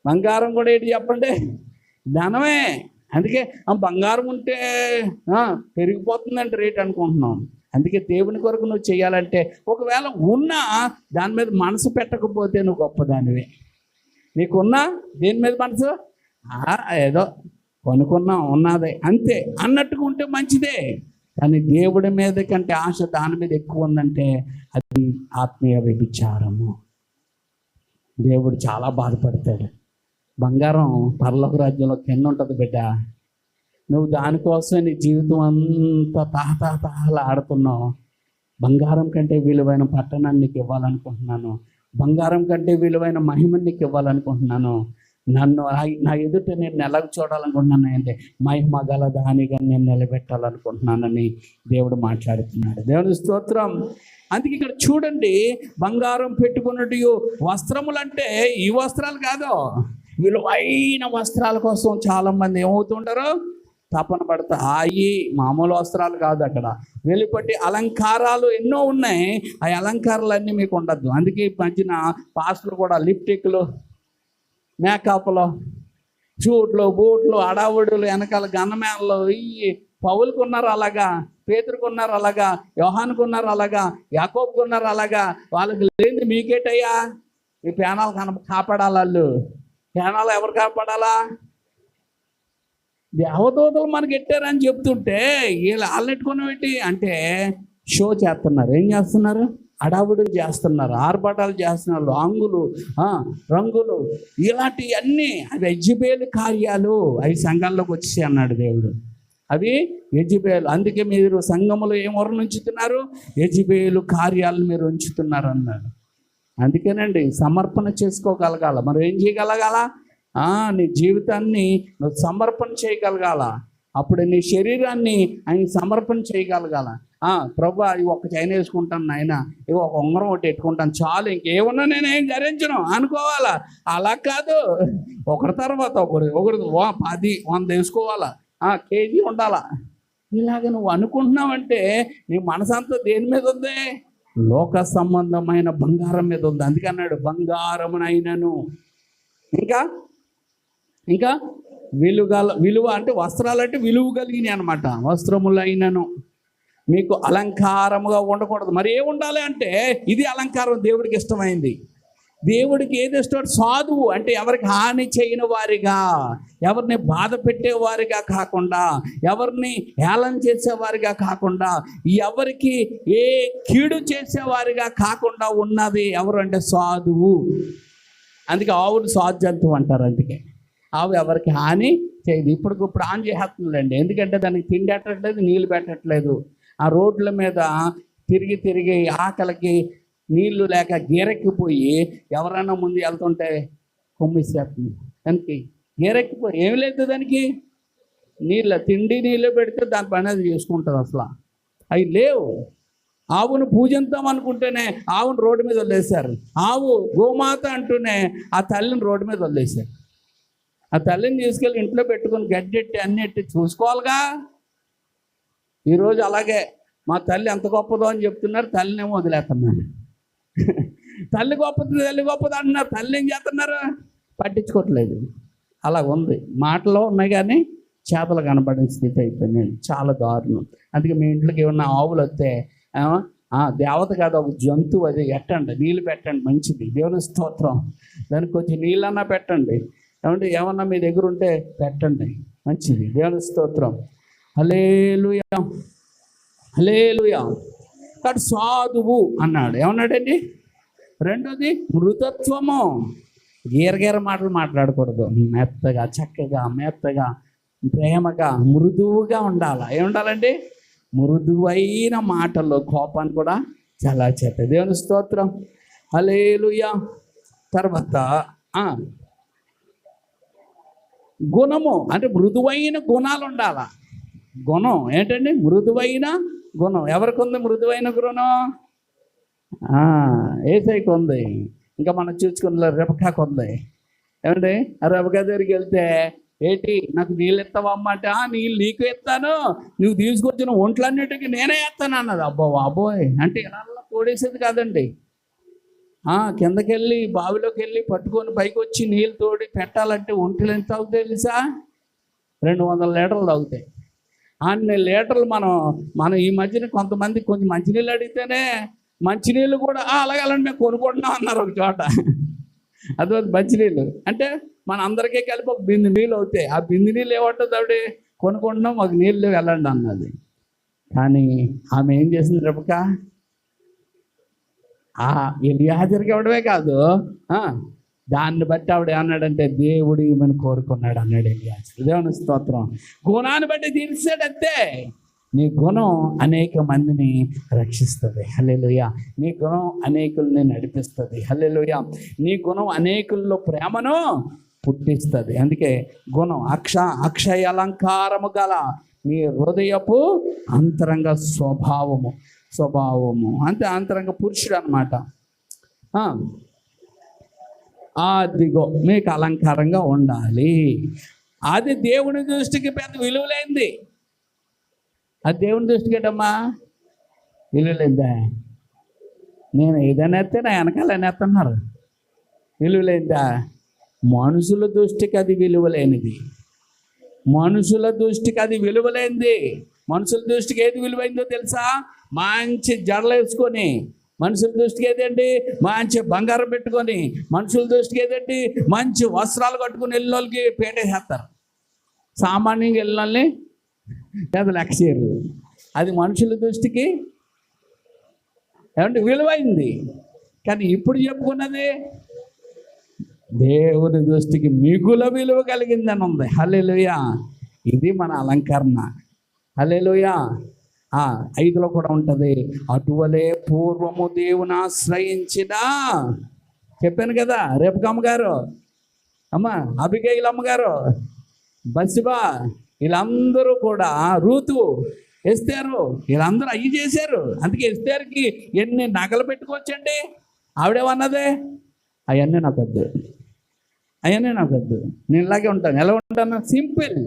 బంగారం కూడా ఏంటి చెప్పండి? ధనమే. అందుకే బంగారం ఉంటే పెరిగిపోతుందంటే రేట్ అనుకుంటున్నాం. అందుకే దేవుని కొరకు నువ్వు చేయాలంటే, ఒకవేళ ఉన్నా దాని మీద మనసు పెట్టకపోతే నువ్వు గొప్పదానివే. నీకున్నా దేని మీద మనసు? ఏదో కొనుక్కున్నాం ఉన్నదే అంతే అన్నట్టుగా ఉంటే మంచిదే. కానీ దేవుడి మీద కంటే ఆశ దాని మీద ఎక్కువ ఉందంటే అది ఆత్మీయ వ్యభిచారము. దేవుడు చాలా బాధపడతాడు. బంగారం పరలోక రాజ్యంలో కింద ఉంటుంది బిడ్డ. నువ్వు దానికోసం నీ జీవితం అంతా తహతహతహలా ఆడుతున్నావు. బంగారం కంటే విలువైన పట్టణాన్ని నీకు ఇవ్వాలనుకుంటున్నాను, బంగారం కంటే విలువైన మహిమని నీకు ఇవ్వాలనుకుంటున్నాను. నన్ను నా ఎదుట నేను ఎలాగ చూడాలనుకుంటున్నాను అంటే మహిమ గల దానిగా నేను నిలబెట్టాలనుకుంటున్నానని దేవుడు మాట్లాడుతున్నాడు. దేవుని స్తోత్రం. అందుకే ఇక్కడ చూడండి, బంగారం పెట్టుకున్నట్టు వస్త్రములు అంటే ఈ వస్త్రాలు కాదు, విలువైన వస్త్రాల కోసం చాలామంది ఏమవుతుంటారు? తపన పడతా. అవి మామూలు వస్త్రాలు కాదు, అక్కడ వెలుపటి అలంకారాలు ఎన్నో ఉన్నాయి. ఆ అలంకారాలన్నీ మీకు ఉండద్దు. అందుకే ఈ మధ్యన పాస్టులు కూడా లిప్టిక్లు, మేకప్లు, షూట్లు, బూట్లు, అడావుడులు, వెనకాల గన్నమేళ్ళు, ఇవి పౌలుకు ఉన్నారు అలాగా, పేతురుకు ఉన్నారు అలాగా, యోహానుకు ఉన్నారు అలాగా, యాకోబుకు ఉన్నారు అలాగా. వాళ్ళకి లేనిది మీకేటయ్యా? ఈ పేనాలు కాపాడాలి. వాళ్ళు పేనాలు ఎవరు కాపాడాలా? దేవదూతలు మనకి ఎట్టారని చెప్తుంటే వీళ్ళు వాళ్ళెట్టుకున్నాం ఏంటి అంటే షో చేస్తున్నారు. ఏం చేస్తున్నారు? అడావుడులు చేస్తున్నారు, ఆర్భాటాలు చేస్తున్నారు, రంగులు ఇలాంటివన్నీ అవి యెజబెలు కార్యాలు. అవి సంఘాల్లోకి వచ్చి అన్నాడు దేవుడు. అవి యెజబెలు. అందుకే మీరు సంఘములో ఏం వరను ఉంచుతున్నారు? యెజబెలు కార్యాలను మీరు ఉంచుతున్నారు అన్నాడు. అందుకేనండి సమర్పణ చేసుకోగలగాల. మనం ఏం చేయగలగాల? నీ జీవితాన్ని నువ్వు సమర్పణ చేయగలగాల. అప్పుడు నీ శరీరాన్ని ఆయన సమర్పణ చేయగలగాల. ప్రభు ఇవి ఒక చైన్ వేసుకుంటాను నాయన, ఇవి ఒక ఉంగరం ఒకటి పెట్టుకుంటాను చాలు, ఇంకేమన్నా నేనేం ధరించను అనుకోవాలా. అలా కాదు, ఒకరి తర్వాత ఒకరు 10, 100 వేసుకోవాలా, కేజీ ఉండాలా. ఇలాగ నువ్వు అనుకుంటున్నావంటే నీ మనసంతా దేని మీద ఉంది? లోక సంబంధమైన బంగారం మీద ఉంది. అందుకే అన్నాడు బంగారమునైనను, ఇంకా విలువ అంటే వస్త్రాలు అంటే విలువ కలిగినాయి అనమాట. వస్త్రములైనను మీకు అలంకారముగా ఉండకూడదు. మరి ఏ ఉండాలి అంటే ఇది అలంకారం దేవుడికి ఇష్టమైంది. దేవుడికి ఏది ఇష్టం? సాధువు అంటే ఎవరికి హాని చేయని వారిగా, ఎవరిని బాధ పెట్టేవారిగా కాకుండా, ఎవరిని హేళన చేసేవారిగా కాకుండా, ఎవరికి ఏ కీడు చేసేవారిగా కాకుండా ఉన్నది ఎవరు అంటే సాధువు. అందుకే ఆవును సాధు జంతువు అంటారు. అందుకే ఆవు ఎవరికి హాని చేయదు. ఇప్పుడు ఆన్ చేస్తుందండి. ఎందుకంటే దానికి తిండి పెట్టట్లేదు, నీళ్ళు పెట్టట్లేదు. ఆ రోడ్ల మీద తిరిగి ఆకలికి నీళ్లు లేక గేరెక్కిపోయి ఎవరైనా ముందు వెళ్తుంటే కొమ్మిసేస్తుంది. దానికి గేరెక్కిపోయి ఏమి లేదు, దానికి తిండి నీళ్ళు పెడితే దాని పని అది చేసుకుంటుంది. అసలు అవి లేవు. ఆవును పూజిద్దాం అనుకుంటేనే ఆవును రోడ్డు మీద వదిలేశారు. ఆవు గోమాత అంటూనే ఆ తల్లిని రోడ్డు మీద వదిలేశారు. ఆ తల్లిని తీసుకెళ్ళి ఇంట్లో పెట్టుకొని గడ్డెట్టి అన్నిటి చూసుకోవాలిగా. ఈరోజు అలాగే మా తల్లి ఎంత గొప్పదో అని చెప్తున్నారు, తల్లినేమో వదిలేస్తున్నారు. తల్లి గొప్పది అంటున్నారు, తల్లి ఏం చేస్తున్నారు? పట్టించుకోవట్లేదు. అలా ఉంది. మాటలో ఉన్నాయి కానీ చేతలు కనబడిన స్థితి అయిపోయింది. చాలా దారుణం. అందుకే మీ ఇంట్లోకి ఏమన్నా ఆవులు వస్తే దేవత కాదు, ఒక జంతువు, అది పెట్టండి, నీళ్ళు పెట్టండి, మంచిది, దేవుని స్తోత్రం. దానికి కొంచెం నీళ్ళన్నా పెట్టండి. ఏమన్నా మీ దగ్గర ఉంటే పెట్టండి, మంచిది, దేవుని స్తోత్రం. హల్లెలూయా, హల్లెలూయా. కాబట్టి సాధువు అన్నాడు. ఏమన్నాడండి? రెండోది మృదుత్వము. గీరగీర మాటలు మాట్లాడకూడదు. మెత్తగా, చక్కగా, మెత్తగా, ప్రేమగా, మృదువుగా ఉండాలి. ఏముండాలండి? మృదువైన మాటల్లో కోపాన్ని కూడా చాలా చేత. దేవుని స్తోత్రం. హల్లెలూయా. తర్వాత గుణము అంటే మృదువైన గుణాలు ఉండాల. గుణం ఏంటండి? మృదువైన గుణం. ఎవరికి ఉంది మృదువైన గుణం? ఏసైకి ఉంది. ఇంకా మనం చూసుకున్న రెబకాకు ఉంది. ఏమండి? ఆ రెబకా దగ్గరికి వెళ్తే ఏంటి, నాకు నీళ్ళు ఇస్తావా అమ్మాట? నీళ్ళు నీకు ఇస్తాను, నువ్వు తీసుకొచ్చిన ఒంట్లన్నిటికీ నేనే ఇస్తాను అన్నది. అబ్బోయ్ అంటే ఇలా తోడేసేది కాదండి. కిందకెళ్ళి బావిలోకి వెళ్ళి పట్టుకొని పైకి వచ్చి నీళ్ళు తోడి పెట్టాలంటే ఒంట్లు ఎంత తాగుతాయి తెలుసా? 200 లీటర్లు తాగుతాయి. అన్ని లీటర్లు మనం ఈ మధ్యన కొంతమంది కొంచెం మంచినీళ్ళు అడిగితేనే మంచినీళ్ళు కూడా అలాగేలండి మేము కొనుక్కుంటున్నాం అన్నారు ఒక చోట. అదే మంచినీళ్ళు అంటే మన అందరికీ కలిపి ఒక బిందు నీళ్ళు అవుతాయి. ఆ బిందు నీళ్ళు ఏమంటుంది ఆవిడ? కొనుక్కుంటున్నాం, మాకు నీళ్ళు వెళ్ళండి అన్నది. కానీ ఆమె ఏం చేసింది? రెబకా ఎలియాజరుకి ఇవ్వడమే కాదు, దాన్ని బట్టి ఆవిడ ఏమన్నాడంటే దేవుడు ఈమెను కోరుకున్నాడు అన్నాడు ఎలియాజరు. దేవుని స్తోత్రం. గుణాన్ని బట్టి తీర్చాడు అంతే. నీ గుణం అనేక మందిని రక్షిస్తుంది. హల్లెలూయా. నీ గుణం అనేకుల్ని నడిపిస్తుంది. హల్లెలూయా. నీ గుణం అనేకుల్లో ప్రేమను పుట్టిస్తుంది. అందుకే గుణం అక్షయ అలంకారము గల మీ హృదయపు అంతరంగ స్వభావము అంటే అంతరంగ పురుషుడు అనమాట. అదిగో మీకు అలంకారంగా ఉండాలి. అది దేవుని దృష్టికి పెద్ద విలువలేంది. అది దేవుని దృష్టికి ఏంటమ్మా విలువలేందా? నేను ఏదైనా ఎత్తే నా వెనకాలని ఎత్తన్నారు. విలువలేందా? మనుషుల దృష్టికి అది విలువలేనిది. మనుషుల దృష్టికి అది విలువలేనిది. మనుషుల దృష్టికి ఏది విలువైందో తెలుసా? మంచి జడలు వేసుకొని. మనుషుల దృష్టికి ఏదండి? మంచి బంగారం పెట్టుకొని. మనుషుల దృష్టికి ఏదండి? మంచి వస్త్రాలు కట్టుకుని వెళ్ళిన వాళ్ళకి పేటేసేస్తారు. సామాన్యంగా వెళ్ళిన వాళ్ళని లేదా లెక్క చేయరు. అది మనుషుల దృష్టికి ఏమంటే విలువైంది. కానీ ఇప్పుడు చెప్పుకున్నది దేవుని దృష్టికి మిగుల విలువ కలిగిందని ఉంది. హల్లెలూయా. ఇది మన అలంకరణ. హల్లెలూయా. 5లో కూడా ఉంటుంది, అటువలే పూర్వము దేవుని ఆశ్రయించిన. చెప్పాను కదా, రేపుకి అమ్మగారు, అమ్మ అబిగైల్ అమ్మగారు, బసిబా, వీళ్ళందరూ కూడా, రూతు, ఎస్తేరు, వీళ్ళందరూ అయ్యి చేశారు. అందుకే ఎస్తేరుకి ఎన్ని నగలు పెట్టుకోవచ్చండి. ఆవిడేమన్నదే, అవన్నీ నాకు వద్దు, అవన్నీ నాకు వద్దు, నేను ఇలాగే ఉంటాను. ఎలా ఉంటాను? సింపుల్.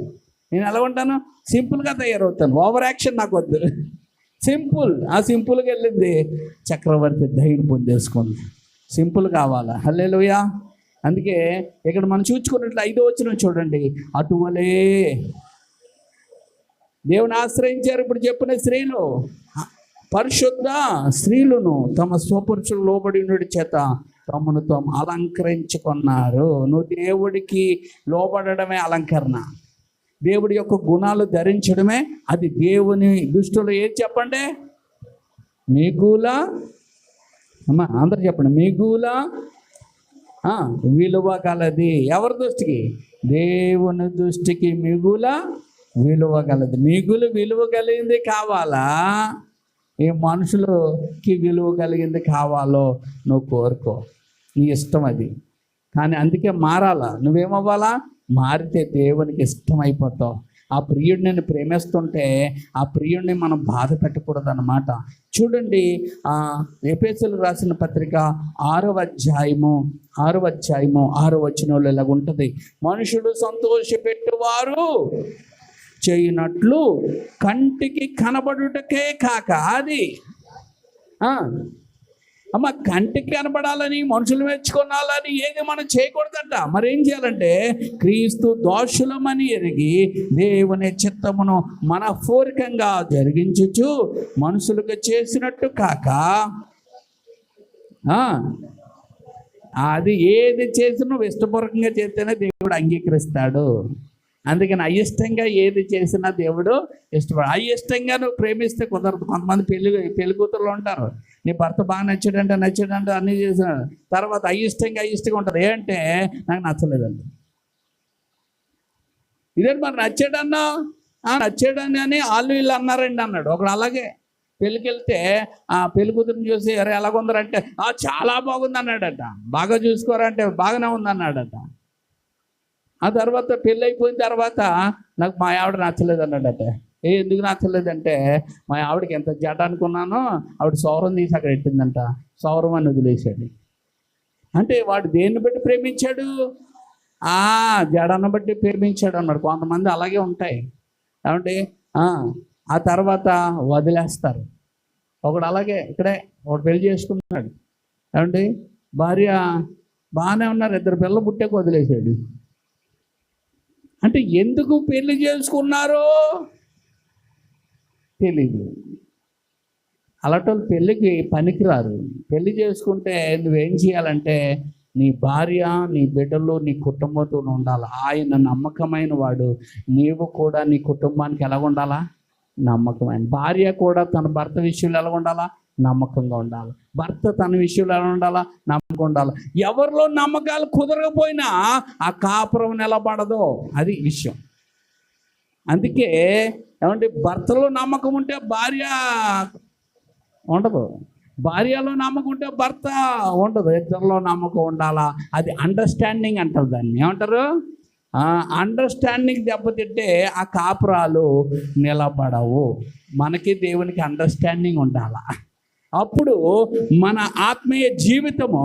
నేను ఎలా ఉంటాను? సింపుల్గా తయారవుతాను. ఓవర్ యాక్షన్ నాకు వద్దు, సింపుల్. ఆ సింపుల్గా వెళ్ళింది, చక్రవర్తి ధైర్యం పొందేసుకుంది. సింపుల్ కావాలా. హల్లెలూయా. అందుకే ఇక్కడ మనం చూసుకున్నట్లు 5వ వచనం చూడండి, అటువలే దేవుని ఆశ్రయించారు. ఇప్పుడు చెప్పిన స్త్రీలు, పరిశుద్ధ స్త్రీలను తమ స్వపురుషులు లోబడి నుండి చేత తమను తాము అలంకరించుకున్నారు. నువ్వు దేవుడికి లోబడమే అలంకరణ. దేవుడి యొక్క గుణాలు ధరించడమే అది దేవుని దృష్టిలో. ఏది చెప్పండి? మిగుల, అమ్మా అందరూ చెప్పండి, మిగుల విలువ కలది. ఎవరి దృష్టికి? దేవుని దృష్టికి మిగుల విలువ కలది. మిగులు విలువ కలిగింది కావాలా? ఏ మనుషులకి విలువ కలిగింది కావాలో నువ్వు కోరుకో, నీ ఇష్టం అది. కానీ అందుకే మారాలా. నువ్వేమవ్వాలా? మారితే దేవునికి ఇష్టమైపోతావు. ఆ ప్రియుడిని నేను ప్రేమిస్తుంటే ఆ ప్రియుడిని మనం బాధ పెట్టకూడదు అన్నమాట. చూడండి, ఎఫెసీయులకు రాసిన పత్రిక 6వ అధ్యాయము 6వ వచనంలో ఇలాగ ఉంటుంది, మనుషుడు సంతోషపెట్టువారు చేయనట్లు కంటికి కనబడుటకే కాక. అది అమ్మ, కంటికి కనబడాలని, మనుషులు మెచ్చుకోవాలని ఏది మనం చేయకూడదట. మరి ఏం చేయాలంటే, క్రీస్తు దోషులమని ఎరిగి దేవుని చిత్తమును మనపూర్వకంగా జరిగించుచు మనుషులకు చేసినట్టు కాక, అది ఏది చేసినా ఇష్టపూర్వకంగా చేస్తేనే దేవుడు అంగీకరిస్తాడు. అందుకని అయిష్టంగా ఏది చేసినా దేవుడు ఇష్టపడు. అయిష్టంగా నువ్వు ప్రేమిస్తే కుదరదు. కొంతమంది పెళ్లి కూతురులు ఉంటారు, నీ భర్త బాగా నచ్చాడంటే అన్నీ చేసినాడు, తర్వాత అయిష్టంగా ఉంటుంది. ఏంటంటే నాకు నచ్చలేదండి. ఇదేంటి మరి నచ్చాడన్నా? నచ్చాడని అని వాళ్ళు వీళ్ళు అన్నారండి అన్నాడు ఒకడు. అలాగే పెళ్ళికి వెళ్తే పెళ్లి కూతురుని చూసి అరే ఎలాగుందరంటే చాలా బాగుంది అన్నాడట. బాగా చూసుకోరంటే బాగానే ఉంది అన్నాడట. ఆ తర్వాత పెళ్ళి అయిపోయిన తర్వాత నాకు మా ఆవిడ నచ్చలేదు అన్నాడట. ఎందుకు నచ్చలేదంటే, మా ఆవిడకి ఎంత జడ అనుకున్నానో ఆవిడ సౌరం తీసి అక్కడ పెట్టిందంట, సౌరం అని వదిలేశాడు. అంటే వాడు దేన్ని బట్టి ప్రేమించాడు? జడను బట్టి ప్రేమించాడు అన్నాడు. కొంతమంది అలాగే ఉంటాయి ఏమంటే, ఆ తర్వాత వదిలేస్తారు. ఒకడు అలాగే ఇక్కడే ఒకడు పెళ్లి చేసుకున్నాడు ఏమంటే, భార్య బాగానే ఉన్నారు, 2 పిల్లలు పుట్టాక వదిలేశాడు. అంటే ఎందుకు పెళ్లి చేసుకున్నారో తెలీదు. అలాంటి పెళ్ళికి పనికిరారు. పెళ్లి చేసుకుంటే నువ్వేం చేయాలంటే, నీ భార్య, నీ బిడ్డలు, నీ కుటుంబంతో ఉండాలి. ఆయన నమ్మకమైన వాడు. నీవు కూడా నీ కుటుంబానికి ఎలా ఉండాలా? నమ్మకమైన. భార్య కూడా తన భర్త విషయంలో ఎలా ఉండాలా? నమ్మకంగా ఉండాలి. భర్త తన విషయంలో ఎలా ఉండాలా? నమ్మకం ఉండాలి. ఎవరిలో నమ్మకాలు కుదరకపోయినా ఆ కాపురం నిలబడదు, అది విషయం. అందుకే ఏమంటే, భర్తలో నమ్మకం ఉంటే భార్య ఉండదు, భార్యలో నమ్మకం ఉంటే భర్త ఉండదు. ఇద్దరిలో నమ్మకం ఉండాలా. అది అండర్స్టాండింగ్ అంటారు దాన్ని. ఏమంటారు? అండర్స్టాండింగ్ దెబ్బతింటే ఆ కాపురాలు నిలబడవు. మనకి దేవునికి అండర్స్టాండింగ్ ఉండాలా. అప్పుడు మన ఆత్మీయ జీవితము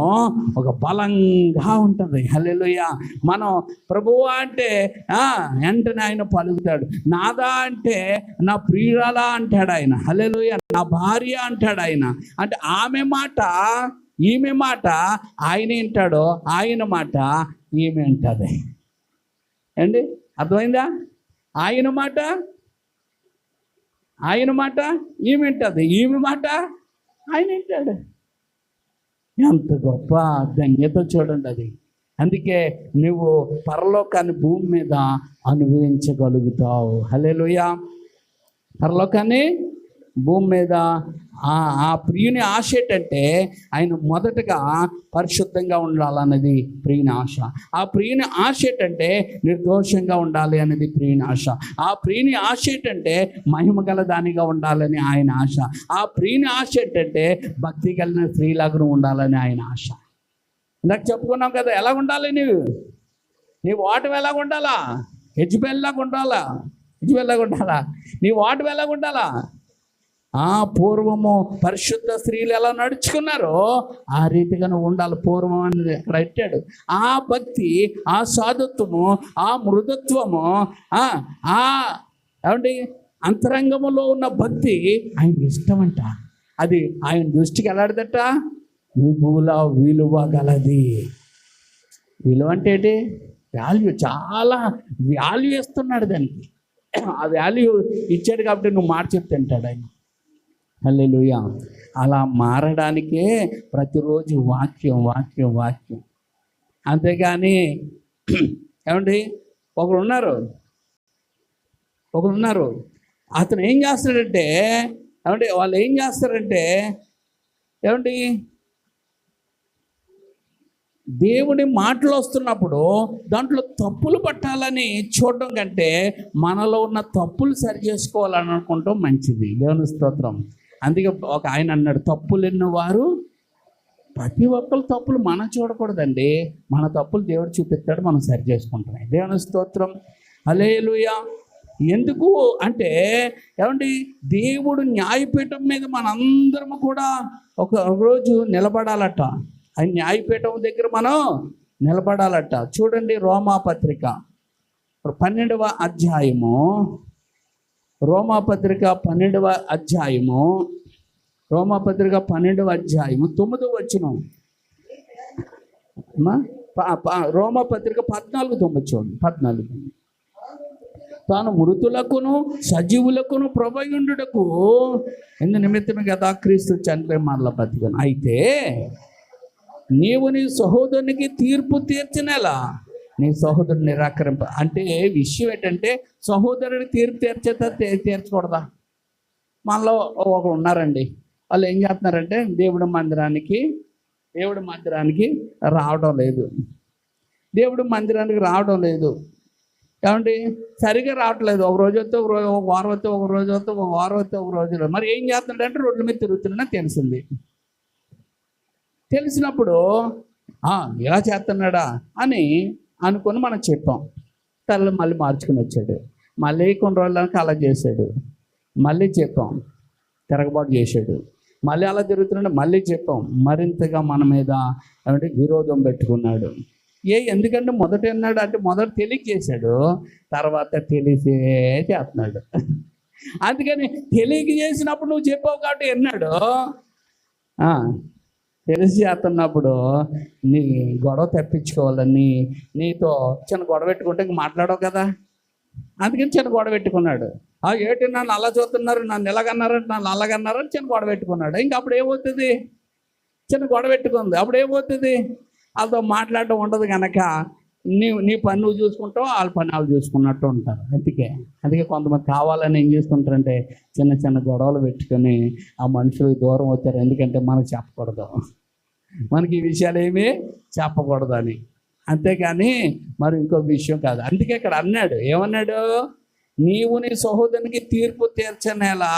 ఒక బలంగా ఉంటుంది. హల్లెలూయా. మనం ప్రభువా అంటే వెంటనే ఆయన పలుకుతాడు. నాదా అంటే నా ప్రియురాలా అంటాడు ఆయన. హల్లెలూయా. నా భార్య అంటాడు ఆయన. అంటే ఆమె మాట ఈమె మాట ఆయన వింటాడు, ఆయన మాట ఈమె వింటుంది. అండి, అర్థమైందా? ఆయన మాట ఆయన మాట ఈమె వింటది, ఈమె మాట ఆయన వింటాడు. ఎంత గొప్ప ధన్యత చూడండి అది. అందుకే నువ్వు పరలోకాన్ని భూమి మీద అనుభవించగలుగుతావు. హల్లెలూయా. పరలోకాన్ని భూమి మీద ఆ ప్రియుని ఆశ ఏంటంటే ఆయన మొదటగా పరిశుద్ధంగా ఉండాలన్నది ప్రియుని ఆశ. ఆ ప్రియుని ఆశ ఏంటంటే నిర్దోషంగా ఉండాలి అనేది ప్రియుని ఆశ. ఆ ప్రియుని ఆశ ఏంటంటే మహిమ గల దానిగా ఉండాలని ఆయన ఆశ. ఆ ప్రియుని ఆశ ఏంటంటే భక్తి కలిగిన స్త్రీలాగా ఉండాలని ఆయన ఆశ. ఇందాక చెప్పుకున్నాం కదా, ఎలా ఉండాలి నీ ఓటమి ఎలాగ ఉండాలా? యెజబెల్లాగా ఉండాలా? నీ ఓటమి ఎలాగ ఉండాలా? పూర్వము పరిశుద్ధ స్త్రీలు ఎలా నడుచుకున్నారో ఆ రీతిగా నువ్వు ఉండాలి. పూర్వం అనేది అక్కడ పెట్టాడు. ఆ భక్తి, ఆ సాధుత్వము, ఆ మృదుత్వము, ఏమండి అంతరంగములో ఉన్న భక్తి ఆయనకి ఇష్టమంట. అది ఆయన దృష్టికి ఎలాడదట? విలువ విలువ గలది. విలువ అంటే ఏంటి? వాల్యూ, చాలా వాల్యూ ఇస్తున్నాడు దానికి. ఆ వాల్యూ ఇచ్చాడు కాబట్టి నువ్వు మాట చెప్తుంటాడు ఆయన. హల్లెలూయా. అలా మారడానికే ప్రతిరోజు వాక్యం. అంతేగాని ఏమండి ఒకరు ఉన్నారు అతను ఏం చేస్తాడంటే, ఏమండి వాళ్ళు ఏం చేస్తారంటే, ఏమండి దేవుడి మాటలు వస్తున్నప్పుడు దాంట్లో తప్పులు పట్టాలని చూడడం కంటే మనలో ఉన్న తప్పులు సరి చేసుకోవాలని అనుకుంటాం మంచిది. దేవుని స్తోత్రం. అందుకే ఒక ఆయన అన్నాడు, తప్పులు ఎన్నవారు ప్రతి ఒక్కరు తప్పులు మనం చూడకూడదండి, మన తప్పులు దేవుడు చూపిస్తాడు, మనం సరి చేసుకుంటాం. దేవుని స్తోత్రం. హల్లెలూయా. ఎందుకు అంటే ఏమండి దేవుడు న్యాయపీఠం మీద మనందరము కూడా ఒక రోజు నిలబడాలట. ఆ న్యాయపీఠం దగ్గర మనం నిలబడాలట. చూడండి రోమాపత్రిక 12వ అధ్యాయము, రోమాపత్రిక 12వ అధ్యాయము 9వ వచనం. రోమాపత్రిక 14:9 చూడండి. 14. తాను మృతులకును సజీవులకును ప్రభువుండుటకు ఎందు నిమిత్తమే కదా క్రీస్తు చనిపోయి మరల బతికాను. అయితే నీవు నీ సహోదరునికి తీర్పు తీర్చినలా నీ సహోదరుని నిరాకరింప. అంటే విషయం ఏంటంటే సహోదరుని తీర్పు తీర్చకూడదా? మనలో ఒకరు ఉన్నారండి, వాళ్ళు ఏం చేస్తున్నారంటే దేవుడి మందిరానికి రావడం లేదు. ఏమండి సరిగా రావట్లేదు. ఒక రోజు వస్తే ఒక వారం వస్తే ఒక రోజు. మరి ఏం చేస్తున్నాడంటే రోడ్ల మీద తిరుగుతున్నా తెలిసింది. తెలిసినప్పుడు ఇలా చేస్తున్నాడా అని అనుకొని మనం చెప్పాం. తల్లి మళ్ళీ మార్చుకుని వచ్చాడు. మళ్ళీ కొన్ని రోజులకి అలా చేశాడు. మళ్ళీ చెప్పాం, తిరగబాటు చేశాడు. మళ్ళీ అలా తిరుగుతున్నాడు. మళ్ళీ చెప్పాం, మరింతగా మన మీద ఏమంటే విరోధం పెట్టుకున్నాడు. ఎందుకంటే మొదట అన్నాడు అంటే మొదట తెలియక చేశాడు, తర్వాత తెలిసే చేస్తున్నాడు. అందుకని తెలియక చేసినప్పుడు నువ్వు చెప్పావు కాబట్టి అన్నాడు. తెలిసి చేస్తున్నప్పుడు నీ గొడవ తెప్పించుకోవాలని నీతో చిన్న గొడవ పెట్టుకుంటే ఇంక మాట్లాడవు కదా. అందుకని చిన్న గొడవ పెట్టుకున్నాడు. ఏంటి నన్ను అలా చూస్తున్నారు, నన్ను ఎలాగన్నారంటే నన్ను అలాగన్నారని చిన్న గొడవ పెట్టుకున్నాడు. ఇంక అప్పుడు ఏమవుతుంది? చిన్న గొడవ పెట్టుకుంది. అప్పుడు ఏమవుతుంది? వాళ్ళతో మాట్లాడటం ఉండదు కనుక నీ పని నువ్వు చూసుకుంటావు, వాళ్ళ పని వాళ్ళు చూసుకున్నట్టు ఉంటారు. అందుకే కొంతమంది కావాలని ఏం చేస్తుంటారంటే చిన్న గొడవలు పెట్టుకొని ఆ మనుషులకు దూరం అవుతారు. ఎందుకంటే మనకు చెప్పకూడదు, మనకి ఈ విషయాలు ఏమీ చెప్పకూడదు అని. అంతేకాని మరి ఇంకో విషయం కాదు. అందుకే ఇక్కడ అన్నాడు, ఏమన్నాడు? నీవు నీ సహోదరునికి తీర్పు తీర్చనేలా.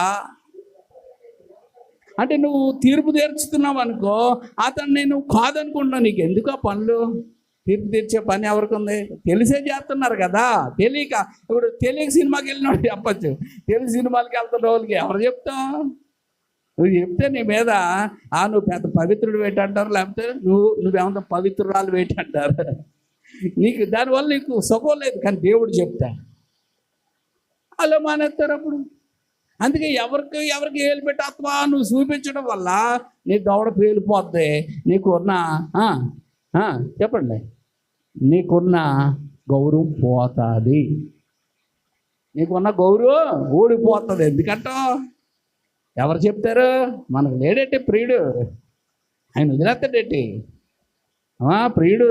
అంటే నువ్వు తీర్పు తీర్చుతున్నావు అనుకో, అతన్ని నువ్వు కాదనుకుంటున్నావు. నీకు ఎందుకు ఆ పనులు? తీర్పు తీర్చే పని ఎవరికి ఉంది? తెలిసే చేస్తున్నారు కదా. ఇప్పుడు తెలియక సినిమాకి వెళ్ళినోడు చెప్పచ్చు, తెలిసి సినిమాలకి వెళ్తున్న వాళ్ళకి ఎవరు చెప్తావు? నువ్వు చెప్తే నీ మీద నువ్వు పెద్ద పవిత్రుడు వేటి అంటారు, లేకపోతే నువ్వేమంత పవిత్రురాలు వేటి అంటారు. నీకు దానివల్ల నీకు సుఖం లేదు. కానీ దేవుడు చెప్తా అలా మానేస్తారు అప్పుడు. అందుకే ఎవరికి ఏలు పెట్టాత్మా నువ్వు చూపించడం వల్ల నీ దవడ పేలిపోద్ది. నీకున్న చెప్పండి, నీకున్న గౌరవం పోతుంది. నీకున్న గౌరవం ఊడిపోతుంది. ఎందుకంటో ఎవరు చెప్తారు? మనకు లేడేటి ప్రియుడు, ఆయన వదిలేస్తాడేటి? ప్రియుడు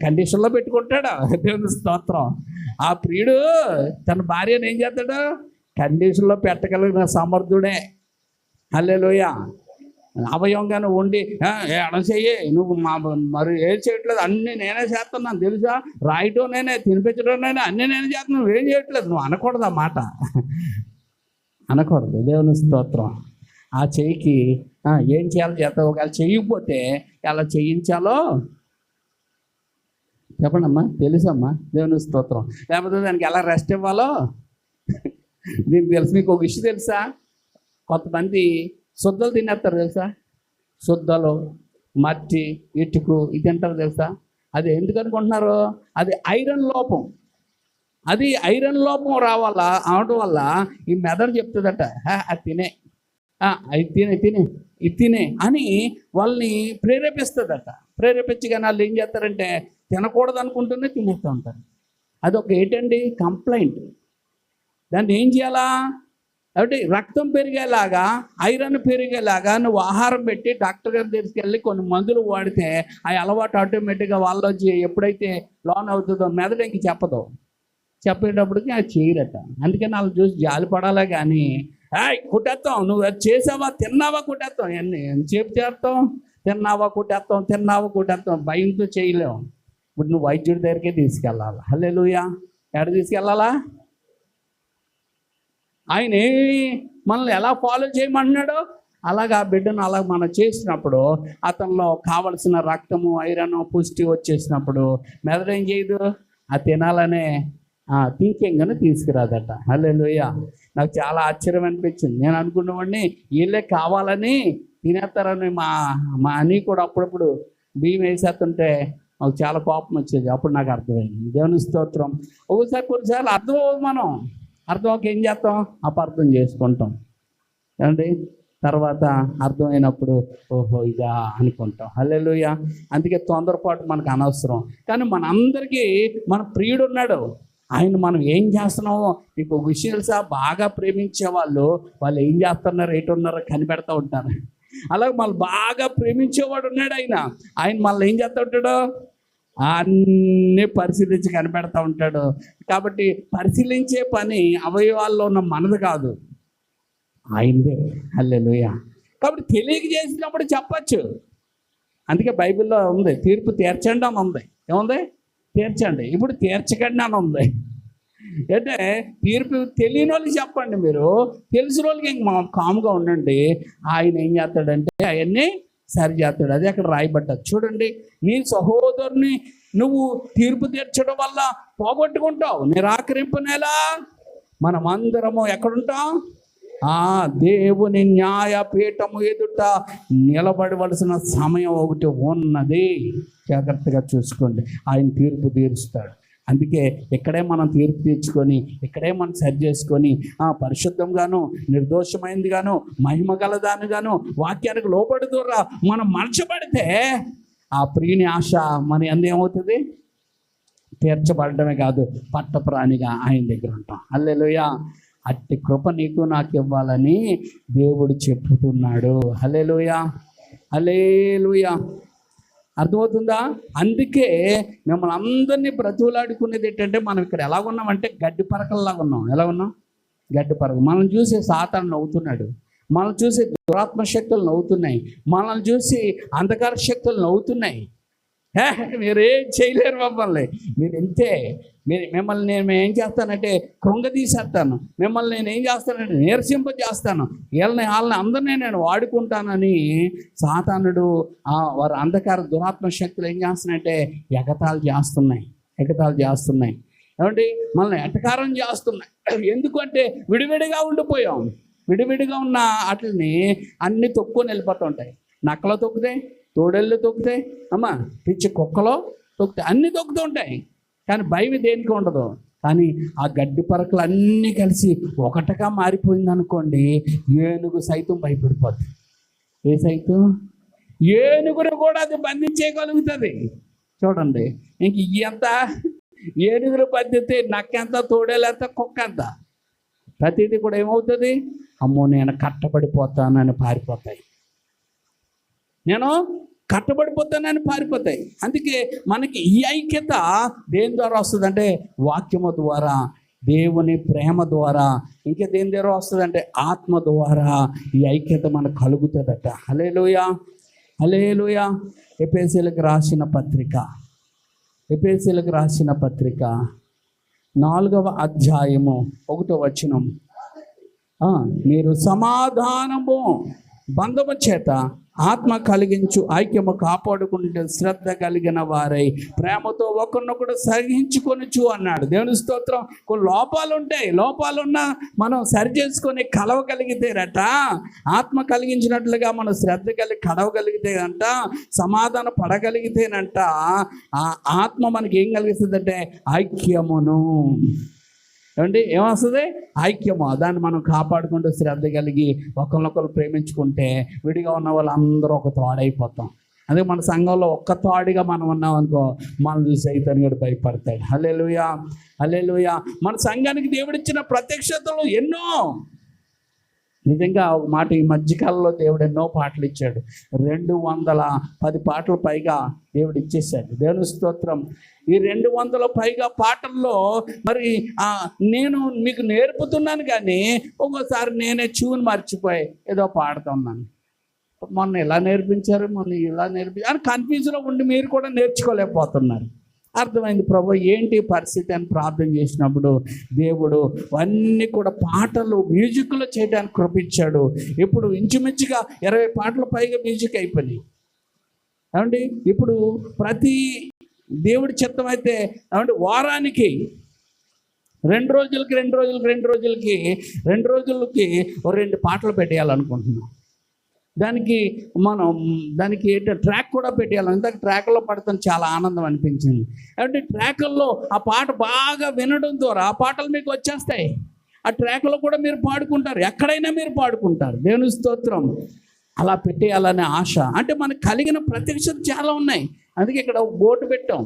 కండిషన్లో పెట్టుకుంటాడు. దేవుని స్తోత్రం. ఆ ప్రియుడు తన భార్యను ఏం చేస్తాడు? కండిషన్లో పెట్టగలిగిన సమర్థుడే. హల్లెలూయా. అవయవంగానే ఉండి ఎడం చెయ్యి, నువ్వు మరి ఏం చేయట్లేదు, అన్నీ నేనే చేస్తున్నాను తెలుసా, రాయటం నేనే, తినిపించడం నేనే, అన్నీ నేనే చేస్తున్నాను, నువ్వేం చేయట్లేదు, నువ్వు అనకూడదు. ఆ మాట అనకూడదు. దేవుని స్తోత్రం. ఆ చెయ్యికి ఏం చేయాలో చేస్తావు. ఒకవేళ చెయ్యకపోతే ఎలా చేయించాలో చెప్పండి అమ్మా, తెలుసమ్మా. దేవుని స్తోత్రం. లేకపోతే దానికి ఎలా రెస్ట్ ఇవ్వాలో దీనికి తెలుసు. మీకు ఒక విషయం తెలుసా? కొంతమంది శుద్ధలు తినేస్తారు తెలుసా? శుద్ధలు, మట్టి, ఇటుకు ఇది తింటారు తెలుసా? అది ఎందుకు అనుకుంటున్నారు? అది ఐరన్ లోపం. అది ఐరన్ లోపం అవడం వల్ల ఈ మెదడు చెప్తుందట, అది తినే, అది ఇది తినే అని వాళ్ళని ప్రేరేపిస్తుందట. ప్రేరేపించగానే వాళ్ళు ఏం చేస్తారంటే తినకూడదు అనుకుంటూనే తినేస్తూ ఉంటారు. అదొక ఏంటండి కంప్లైంట్. దాన్ని ఏం చేయాలా? కాబట్టి రక్తం పెరిగేలాగా, ఐరన్ పెరిగేలాగా నువ్వు ఆహారం పెట్టి డాక్టర్ గారి దగ్గరికి వెళ్ళి కొన్ని మందులు వాడితే ఆ అలవాటు ఆటోమేటిక్గా వాళ్ళు ఎప్పుడైతే లోన్ అవుతుందో మెదడు ఇంక చెప్పదు. చెప్పేటప్పటికి అది చేయరట. అందుకని వాళ్ళు చూసి జాలి పడాలా కానీ కుట్టేస్తాం, నువ్వు అది చేసావా, తిన్నావా, కుట్టేస్తాం, ఎంతసేపు చేస్తాం, తిన్నావా కుట్టేస్తాం, భయంతో చేయలేము. ఇప్పుడు నువ్వు వైద్యుడి దగ్గరికే తీసుకెళ్ళాలి. హల్లెలూయా. ఎక్కడ తీసుకెళ్ళాలా? ఆయన మనల్ని ఎలా ఫాలో చేయమంటున్నాడో అలాగా బిడ్డను అలా మనం చేసినప్పుడు అతనిలో కావలసిన రక్తము, ఐరన్, పుష్టి వచ్చేసినప్పుడు మెదడు ఏం చేయదు? ఆ తినాలనే థింకింగ్ అని తీసుకురాదట. హల్లెలూయా. నాకు చాలా ఆశ్చర్యం అనిపించింది. నేను అనుకున్నవాడిని వీళ్ళే కావాలని తినేస్తారని. మా అని కూడా అప్పుడప్పుడు బియ్యం వేసేస్తుంటే నాకు చాలా కోపం వచ్చేది. అప్పుడు నాకు అర్థమైంది. దేవుని స్తోత్రం. కొన్నిసార్లు అర్థం అవ్వదు. అర్థమవుక ఏం చేస్తాం? అపార్థం చేసుకుంటాం ఏమండి. తర్వాత అర్థమైనప్పుడు ఓహో ఇదా అనుకుంటాం. హల్లెలూయా. అందుకే తొందరపాటు మనకు అనవసరం. కానీ మనందరికీ మన ప్రియుడు ఉన్నాడు. ఆయన మనం ఏం చేస్తున్నామో మీకు విషయం తెలుసా? బాగా ప్రేమించే వాళ్ళు ఏం చేస్తున్నారు, ఎటు ఉన్నారో కనిపెడతా ఉంటారు. అలాగే మళ్ళీ బాగా ప్రేమించేవాడు ఉన్నాడు. ఆయన మళ్ళీ ఏం చేస్తూ ఉంటాడు? అన్నీ పరిశీలించి కనిపెడతా ఉంటాడు. కాబట్టి పరిశీలించే పని అవయవాల్లో ఉన్న మనది కాదు, ఆయనదే. హల్లెలూయా. కాబట్టి తెలియక చేసినప్పుడు చెప్పచ్చు. అందుకే బైబిల్లో ఉంది, తీర్పు తీర్చండి అని ఉంది. ఏముంది? తీర్చండి. ఇప్పుడు తీర్చకండి అని ఉంది. అంటే తీర్పు తెలియని వాళ్ళకి చెప్పండి, మీరు తెలిసిన వాళ్ళకి ఇంక కామ్గా ఉండండి. ఆయన ఏం చేస్తాడంటే అవన్నీ సరి చేస్తాడు. అది అక్కడ రాయబడ్డది చూడండి. నీ సహోదరుని నువ్వు తీర్పు తీర్చడం వల్ల పోగొట్టుకుంటావు. నిరాకరింపునేలా మనమందరము ఎక్కడుంటాం? దేవుని న్యాయపీఠము ఎదుట నిలబడవలసిన సమయం ఒకటి ఉన్నది. జాగ్రత్తగా చూసుకోండి. ఆయన తీర్పు తీరుస్తాడు. అందుకే ఇక్కడే మనం తీర్పు తీర్చుకొని, ఇక్కడే మనం సరి చేసుకొని పరిశుద్ధంగాను, నిర్దోషమైనదిగాను, మహిమ గలదానిగాను, వాక్యానికి లోపడుతురా మనం మర్చబడితే ఆ ప్రియుని ఆశ మన అందు ఏమవుతుంది? తీర్చబడటమే కాదు, పట్టప్రాణిగా ఆయన దగ్గర ఉంటాం. హల్లెలూయా. అట్టి కృప నీకు నాకు ఇవ్వాలని దేవుడు చెప్పుతున్నాడు. హల్లెలూయా. హల్లెలూయా. అర్థమవుతుందా? అందుకే మిమ్మల్ని అందరినీ బ్రతువులాడుకునేది ఏంటంటే మనం ఇక్కడ ఎలా ఉన్నామంటే గడ్డి పరకల్లాగా ఉన్నాం. ఎలా ఉన్నాం? గడ్డి పరక. మనం చూసి సాతాను నవ్వుతున్నాడు, మనం చూసి దురాత్మ శక్తులు నవ్వుతున్నాయి, మనల్ని చూసి అంధకార శక్తులు నవ్వుతున్నాయి. మీరేం చేయలేరు మమ్మల్ని, మీరు ఇంతే. మిమ్మల్ని నేను ఏం చేస్తానంటే కృంగదీసేస్తాను, మిమ్మల్ని నేను ఏం చేస్తానంటే నీరసింపజేస్తాను, వాళ్ళని అందరినీ నేను వాడుకుంటానని సాతానుడు వారు అంధకార దురాత్మ శక్తులు ఏం చేస్తున్నాయంటే ఎగతాళి చేస్తున్నాయి. ఏమంటే మనల్ని ఎటకారం చేస్తున్నాయి. ఎందుకంటే విడివిడిగా ఉండిపోయాం. విడివిడిగా ఉన్న వాటిని అన్ని తొక్కుని వెళ్ళిపోతూ ఉంటాయి. నక్కలో తొక్కుతాయి, తోడేళ్ళు తొక్కుతాయి, పిచ్చి కుక్కలో తొక్కుతాయి, అన్నీ తొక్కుతూ ఉంటాయి. కానీ భయం దేనికి ఉండదు. కానీ ఆ గడ్డి పరకలు అన్నీ కలిసి ఒకటిగా మారిపోయింది అనుకోండి, ఏనుగు సైతం భయపడిపోతుంది. ఏ సైతం? ఏనుగును కూడా అది బంధించేయగలుగుతుంది. చూడండి, ఇంక ఎంత ఏనుగులు బంధితే నక్కెంత, తోడేలు ఎంత, కుక్క ఎంత. ప్రతిదీ కూడా ఏమవుతుంది? అమ్మో నేను కట్టబడిపోతానని పారిపోతాయి. నేను కట్టబడిపోతానని పారిపోతాయి. అందుకే మనకి ఈ ఐక్యత దేని ద్వారా వస్తుందంటే వాక్యము ద్వారా, దేవుని ప్రేమ ద్వారా, ఇంకా దేని ద్వారా వస్తుందంటే ఆత్మ ద్వారా ఈ ఐక్యత మనకు కలుగుతుందట. హల్లెలూయా, హల్లెలూయా. ఎఫెసీయులకు రాసిన పత్రిక, ఎఫెసీయులకు రాసిన పత్రిక 4వ అధ్యాయము 1వ వచనం. మీరు సమాధానము బంధము చేత ఆత్మ కలిగించు ఐక్యము కాపాడుకుంటే శ్రద్ధ కలిగిన వారై ప్రేమతో ఒకరినొకడు సహించుకొనుచు అన్నాడు. దేవుని స్తోత్రం. కొన్ని లోపాలు ఉంటాయి, లోపాలున్నా మనం సరి చేసుకొని కలవగలిగితేనట, ఆత్మ కలిగించినట్లుగా మనం శ్రద్ధ కలిగి కలవగలిగితేనంట, సమాధాన పడగలిగితేనంట, ఆ ఆత్మ మనకి ఏం కలిగిస్తుందంటే ఐక్యమును. ఏమండి ఏమొస్తుంది? ఐక్యము. దాన్ని మనం కాపాడుకుంటూ శ్రద్ధ కలిగి ఒకరినొకరు ప్రేమించుకుంటే విడిగా ఉన్న వాళ్ళందరూ ఒక తోడైపోతాం. అదే మన సంఘంలో ఒక్క తోడుగా మనం ఉన్నాం అనుకో, మనం చూసి సైతాన్ కూడా భయపడతాడు. హల్లెలూయా, హల్లెలూయా. మన సంఘానికి దేవుడిచ్చిన ప్రత్యక్షతలు ఎన్నో. నిజంగా ఒక మాట, ఈ మధ్యకాలంలో దేవుడు ఎన్నో పాటలు ఇచ్చాడు. 210 పాటలు పైగా దేవుడు ఇచ్చేసాడు. దేవుని స్తోత్రం. ఈ 200 పైగా పాటల్లో మరి నేను మీకు నేర్పుతున్నాను, కానీ ఒక్కోసారి నేనే ట్యూన్ మర్చిపోయి ఏదో పాడుతున్నాను. మొన్న ఇలా నేర్పించారు, మొన్న ఇలా నేర్పించారు అని కన్ఫ్యూజన్లో ఉండి మీరు కూడా నేర్చుకోలేకపోతున్నారు. అర్థమైంది. ప్రభు ఏంటి పరిస్థితి అని ప్రార్థన చేసినప్పుడు దేవుడు అన్నీ కూడా పాటలు మ్యూజిక్లో చేయడానికి కృపించాడు. ఇప్పుడు ఇంచుమించుగా 20 పాటల పైగా మ్యూజిక్ అయిపోయినాయి. ఏమండి ఇప్పుడు ప్రతి దేవుడి చిత్తం అయితే ఏమంటే వారానికి 2 రోజులకి 2 పాటలు పెట్టేయాలనుకుంటున్నాం. దానికి ట్రాక్ కూడా పెట్టేయాలి. ఇందాక ట్రాక్లో పడతాను, చాలా ఆనందం అనిపించింది. అంటే ట్రాకుల్లో ఆ పాట బాగా వినడం ద్వారా ఆ పాటలు మీకు వచ్చేస్తాయి. ఆ ట్రాక్లో కూడా మీరు పాడుకుంటారు, ఎక్కడైనా మీరు పాడుకుంటారు. దేవుని స్తోత్రం. అలా పెట్టేయాలనే ఆశ. అంటే మనకు కలిగిన ప్రత్యక్షత చాలా ఉన్నాయి. అందుకే ఇక్కడ బోర్డు పెట్టాం,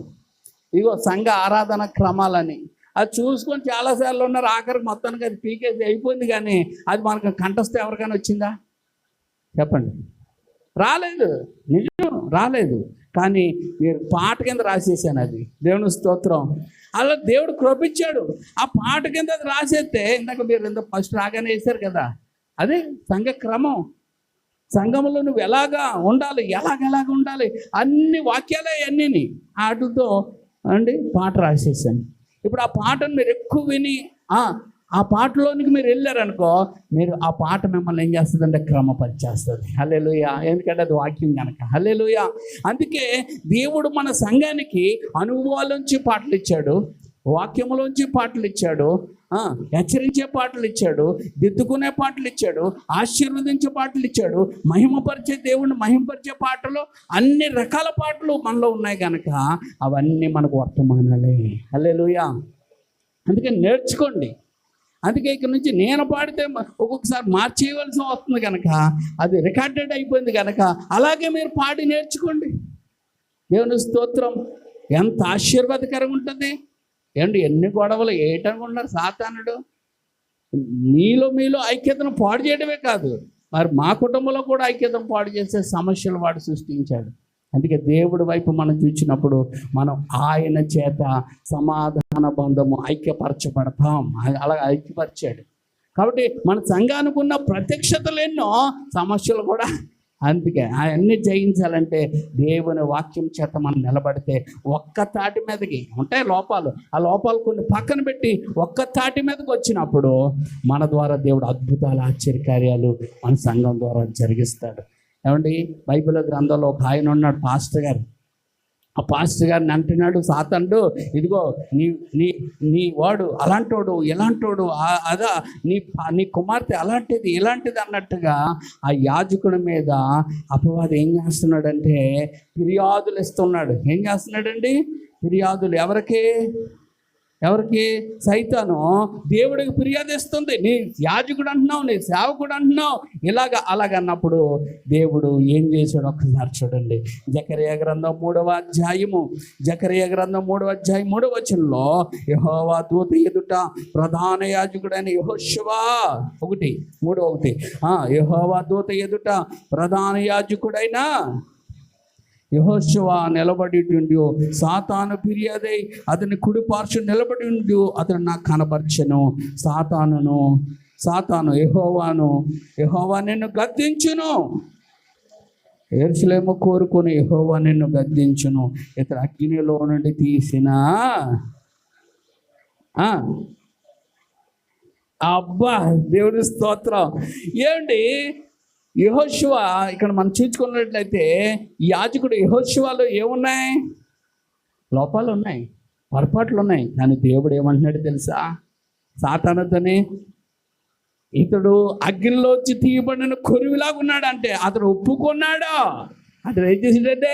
ఇగో సంఘ ఆరాధన క్రమాలని. అది చూసుకొని చాలాసార్లు ఉన్నారు. ఆఖరికి మొత్తానికి అది పీకేసి అయిపోయింది, కానీ అది మనకు కంఠస్థ ఎవరికైనా వచ్చిందా చెప్పండి? రాలేదు, నిజం రాలేదు. కానీ మీరు పాట కింద రాసేసాను అది. దేవుని స్తోత్రం. అలా దేవుడు కృపించాడు. ఆ పాట కింద అది రాసేస్తే ఇందాక మీరు ఫస్ట్ రాగానే వేశారు కదా, అదే సంఘ క్రమం. సంఘంలో నువ్వు ఎలాగా ఉండాలి, ఎలాగ ఉండాలి, అన్ని వాక్యాలే అన్నీ వాటితో అండి పాట రాసేసాను. ఇప్పుడు ఆ పాటను మీరు ఎక్కువ విని ఆ పాటలోనికి మీరు వెళ్ళారనుకో, మీరు ఆ పాట మిమ్మల్ని ఏం చేస్తుందంటే క్రమపరిచేస్తుంది. హల్లెలూయా. ఎందుకంటే అది వాక్యం కనుక. హల్లెలూయా. అందుకే దేవుడు మన సంఘానికి అనుభవాల్లోంచి పాటలు ఇచ్చాడు, వాక్యములోంచి పాటలు ఇచ్చాడు, హెచ్చరించే పాటలు ఇచ్చాడు, దిద్దుకునే పాటలు ఇచ్చాడు, ఆశీర్వదించే పాటలు ఇచ్చాడు, మహిమపరిచే దేవుణ్ణి మహిమపరిచే పాటలు, అన్ని రకాల పాటలు మనలో ఉన్నాయి కనుక అవన్నీ మనకు వర్తమానాలే. హల్లెలూయా. అందుకే నేర్చుకోండి. అందుకే ఇక్కడ నుంచి నేను పాడితే ఒక్కొక్కసారి మార్చేయవలసి వస్తుంది కనుక, అది రికార్డెడ్ అయిపోయింది కనుక అలాగే మీరు పాడి నేర్చుకోండి. దేవుని స్తోత్రం. ఎంత ఆశీర్వాదకరంగా ఉంటుంది. ఏమండి ఎన్ని గొడవలు ఏటనుకుంటున్నారు సాతానుడు? మీలో ఐక్యతను పాడు చేయడమే కాదు, మరి మా కుటుంబంలో కూడా ఐక్యతను పాడు చేసే సమస్యలు వాడు సృష్టించాడు. అందుకే దేవుడి వైపు మనం చూసినప్పుడు మనం ఆయన చేత సమాధాన బంధము ఐక్యపరచబడతాం. అలా ఐక్యపరిచాడు కాబట్టి మన సంఘానికి ఉన్న ప్రత్యక్షతలు ఎన్నో, సమస్యలు కూడా. అందుకే అవన్నీ జయించాలంటే దేవుని వాక్యం చేత మనం నిలబడితే ఒక్క తాటి మీదకి ఉంటాయి లోపాలు, ఆ లోపాలు కొన్ని పక్కన పెట్టి ఒక్క తాటి మీదకి వచ్చినప్పుడు మన ద్వారా దేవుడు అద్భుతాలు ఆశ్చర్యకార్యాలు మన సంఘం ద్వారా జరిగిస్తాడు. ఏమండి బైబిల్ గ్రంథంలో ఒక ఆయన ఉన్నాడు, పాస్టర్ గారు. ఆ పాస్టర్ గారిని అంటున్నాడు సాతానుడు, ఇదిగో నీ వాడు అలాంటోడు ఇలాంటోడు, అదా నీ కుమార్తె అలాంటిది ఇలాంటిది అన్నట్టుగా ఆ యాజకుడి మీద అపవాది ఏం చేస్తున్నాడంటే ఫిర్యాదులు ఇస్తున్నాడు. ఏం చేస్తున్నాడండి? ఫిర్యాదులు ఎవరికి? ఎవరికి? సైతాను దేవుడికి ఫిర్యాదు ఇస్తుంది. నీ యాజకుడు అంటున్నావు, నీ సేవకుడు అంటున్నావు, అలాగన్నప్పుడు దేవుడు ఏం చేశాడు ఒక్కసారి చూడండి. జకర్యా గ్రంథం 3వ అధ్యాయము 3వ వచనంలో యెహోవా దూత ఎదుట ప్రధాన యాజకుడైన యెహోషువ 1:3 యెహోవా దూత ఎదుట ప్రధాన యాజకుడైన యెహోషువ నిలబడి ఉండు, సాతాను ఫిర్యాదై అతని కుడి పార్శ్వం నిలబడి ఉండు, అతను నాకు కనబర్చెను. సాతాను యెహోవా నిన్ను గద్దించును, యెరూషలేము కోరుకొని యెహోవా నిన్ను గద్దించును, ఇతడు అగ్నిలో నుండి తీసిన అబ్బా దేవుడి స్తోత్రం. ఏమండి, యెహోషువ ఇక్కడ మనం చూసుకున్నట్లయితే యాజకుడు యెహోషువలో ఏమున్నాయి? లోపాలు ఉన్నాయి, పొరపాట్లు ఉన్నాయి. కానీ దేవుడు ఏమంటున్నాడు తెలుసా? సాతానుతోనే ఇతడు అగ్నిలోంచి తీయబడిన కొరివిలాగా ఉన్నాడు అంటే అతడు ఒప్పుకున్నాడు. అతడు ఏం చేసాడంటే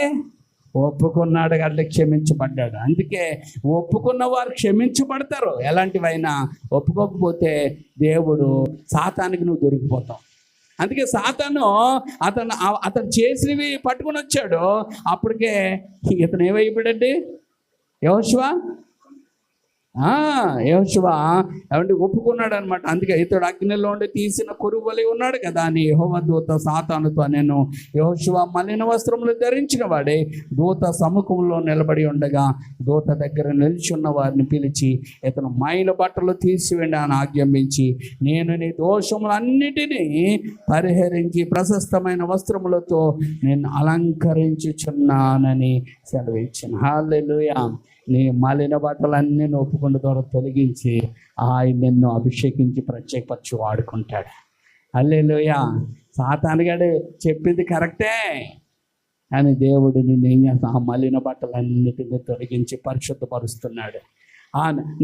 ఒప్పుకున్నాడు, అట్లా క్షమించబడ్డాడు. అందుకే ఒప్పుకున్న వారు క్షమించబడతారు. ఎలాంటివైనా ఒప్పుకోకపోతే దేవుడు సాతానికి నువ్వు దొరికిపోతావు. అందుకే సాతాను అతను చేసినవి పట్టుకొని వచ్చాడు. అప్పటికే ఇతను ఏమైపోయాడండి? యెహోషువ ఏమంటే ఒప్పుకున్నాడు అనమాట. అందుకే ఇతడు అగ్నిలో ఉండి తీసిన కొరువలి ఉన్నాడు కదా అని యెహోవా దూత సాతానుతో, నేను యెహోషువ మలిన వస్త్రములు ధరించిన వాడే దూత సముఖంలో నిలబడి ఉండగా దూత దగ్గర నిల్చున్న వారిని పిలిచి ఇతను మైల బట్టలు తీసివేండి అని ఆజ్ఞాపించి, నేను నీ దోషములన్నిటినీ పరిహరించి ప్రశస్తమైన వస్త్రములతో నేను అలంకరించుచున్నానని సెలవిచ్చాను. హల్లెలూయా. నీ మాలిన బట్టలన్నీ ఒప్పుకున్న ద్వారా తొలగించి ఆయన నిన్ను అభిషేకించి ప్రత్యేకపరిచి వాడుకుంటాడు. హల్లెలూయా. సాతానుగాడు చెప్పింది కరెక్టే, కానీ దేవుడు నిన్ను ఏం చేస్తా? ఆ మలిన బట్టలన్నిటిని తొలగించి పరిశుద్ధపరుస్తున్నాడు.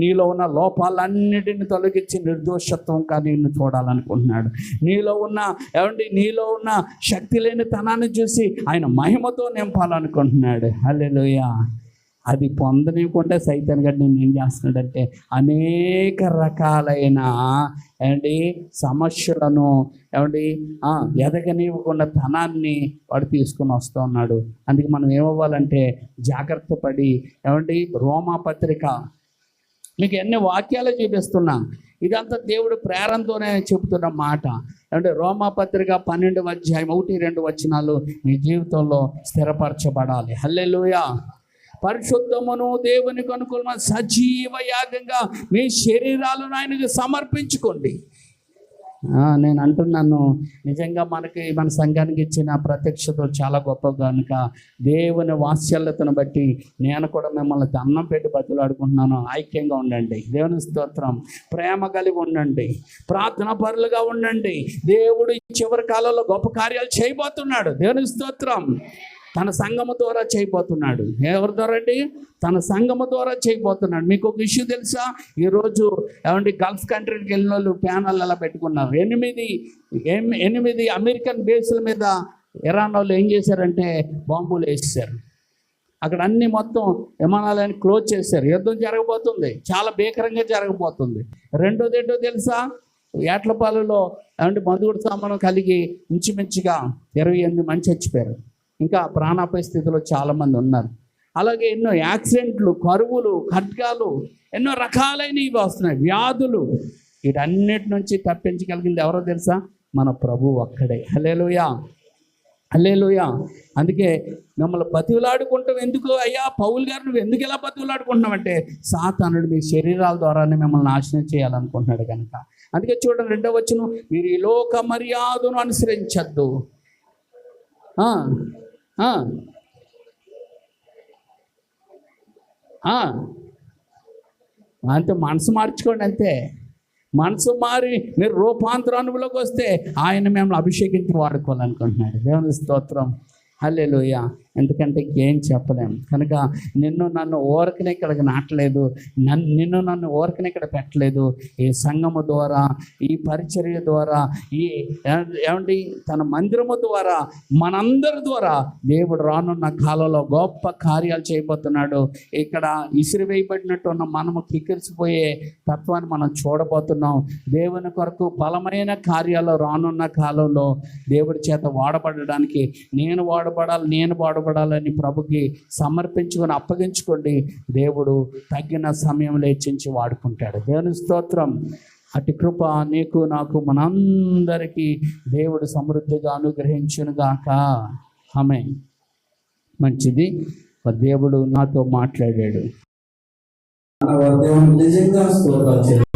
నీలో ఉన్న లోపాలన్నిటిని తొలగించి నిర్దోషత్వంగా నిన్ను చూడాలనుకుంటున్నాడు. నీలో ఉన్న శక్తి లేని తనాన్ని చూసి ఆయన మహిమతో నింపాలనుకుంటున్నాడు. హల్లెలూయా. అది పొందనీయకుండా సైతాన్ గారు నేను ఏం చేస్తున్నాడంటే అనేక రకాలైన సమస్యలను ఎదగనివ్వకుండా తనాన్ని వాడు తీసుకుని వస్తూ ఉన్నాడు. అందుకే మనం ఏమవ్వాలంటే జాగ్రత్త పడి రోమాపత్రిక మీకు ఎన్ని వాక్యాలు చూపిస్తున్నా, ఇదంతా దేవుడు ప్రేరణతోనే చెబుతున్న మాట. రోమాపత్రిక 12వ అధ్యాయం 1-2 వచనాలు మీ జీవితంలో స్థిరపరచబడాలి. హల్లెలూయా. పరిశుద్ధమును దేవునికి అనుకూలమైన సజీవ యాగంగా మీ శరీరాలను ఆయనకు సమర్పించుకోండి. నేను అంటున్నాను, నిజంగా మన సంఘానికి ఇచ్చిన ప్రత్యక్షత చాలా గొప్ప కనుక దేవుని వాత్సల్యతను బట్టి నేను కూడా మిమ్మల్ని దండం పెట్టి బతులాడుకుంటున్నాను. ఐక్యంగా ఉండండి. దేవుని స్తోత్రం. ప్రేమ కలిగి ఉండండి, ప్రార్థన పరులుగా ఉండండి. దేవుడు చివరి కాలంలో గొప్ప కార్యాలు చేయబోతున్నాడు. దేవుని స్తోత్రం. తన సంఘము ద్వారా చేయబోతున్నాడు. ఎవరి ద్వారా అండి? తన సంఘము ద్వారా చేయబోతున్నాడు. మీకు ఒక ఇష్యూ తెలుసా? ఈరోజు గల్ఫ్ కంట్రీకి వెళ్ళిన వాళ్ళు ప్యానల్ అలా పెట్టుకున్నారు. 8 అమెరికన్ బేస్ల మీద ఇరాన్ వాళ్ళు ఏం చేశారంటే బాంబులు వేసేసారు. అక్కడ అన్ని మొత్తం విమానాలన్నీ క్లోజ్ చేశారు. యుద్ధం జరగబోతుంది, చాలా భీకరంగా జరగబోతుంది. రెండోది ఏంటో తెలుసా? ఏట్లపాలలో మందుగుడు సామాను కలిగి ఇంచుమించుగా 28 మంది చచ్చిపోయారు. ఇంకా ప్రాణాపాయ స్థితిలో చాలామంది ఉన్నారు. అలాగే ఎన్నో యాక్సిడెంట్లు, కరువులు, ఖడ్గాలు, ఎన్నో రకాలైనవి వస్తున్నాయి, వ్యాధులు. వీటన్నిటి నుంచి తప్పించగలిగింది ఎవరో తెలుసా? మన ప్రభువు ఒక్కడే. హల్లెలూయా. హల్లెలూయా. అందుకే మిమ్మల్ని బతిలాడుకుంటాం ఎందుకు అయ్యా? పౌలు గారు నువ్వు ఎందుకు ఇలా బతిలాడుకుంటున్నావంటే సాతానుడు మీ శరీరాల ద్వారానే మిమ్మల్ని నాశనం చేయాలనుకుంటున్నాడు కనుక. అందుకే చూడండి 2వ వచనం, మీరు ఈ లోక మర్యాదను అనుసరించద్దు. అంతే, మనసు మార్చుకోండి అంతే. మనసు మారి మీరు రూపాంతరానులోకి వస్తే ఆయన మిమ్మల్ని అభిషేకించి వాడుకోవాలనుకుంటున్నాడు. దేవుని స్తోత్రం. హల్లెలూయా. ఎందుకంటే ఏం చెప్పలేం. కనుక నిన్ను నన్ను ఊరకనే ఇక్కడికి నాటలేదు, నన్ను ఊరకనే ఇక్కడ పెట్టలేదు. ఈ సంఘము ద్వారా, ఈ పరిచర్య ద్వారా, ఈ ఏమండి తన మందిరము ద్వారా, మనందరి ద్వారా దేవుడు రానున్న కాలంలో గొప్ప కార్యాలు చేయబోతున్నాడు. ఇక్కడ ఇసిరివేయబడినట్టు ఉన్న మనము కిక్కిరిసిపోయే తత్వాన్ని మనం చూడబోతున్నాం. దేవుని కొరకు బలమైన కార్యాలు రానున్న కాలంలో దేవుడి చేత వాడబడడానికి నేను వాడబడాలని ప్రభుకి సమర్పించుకొని అప్పగించుకోండి. దేవుడు తగిన సమయంలో హెచ్చించి వాడుకుంటాడు. దేవుని స్తోత్రం. అటు కృప నీకు నాకు మనందరికీ దేవుడు సమృద్ధిగా అనుగ్రహించునుగాక. ఆమేన్. మంచిది. దేవుడు నాతో మాట్లాడాడు. నిజంగా స్తోత్రాలు.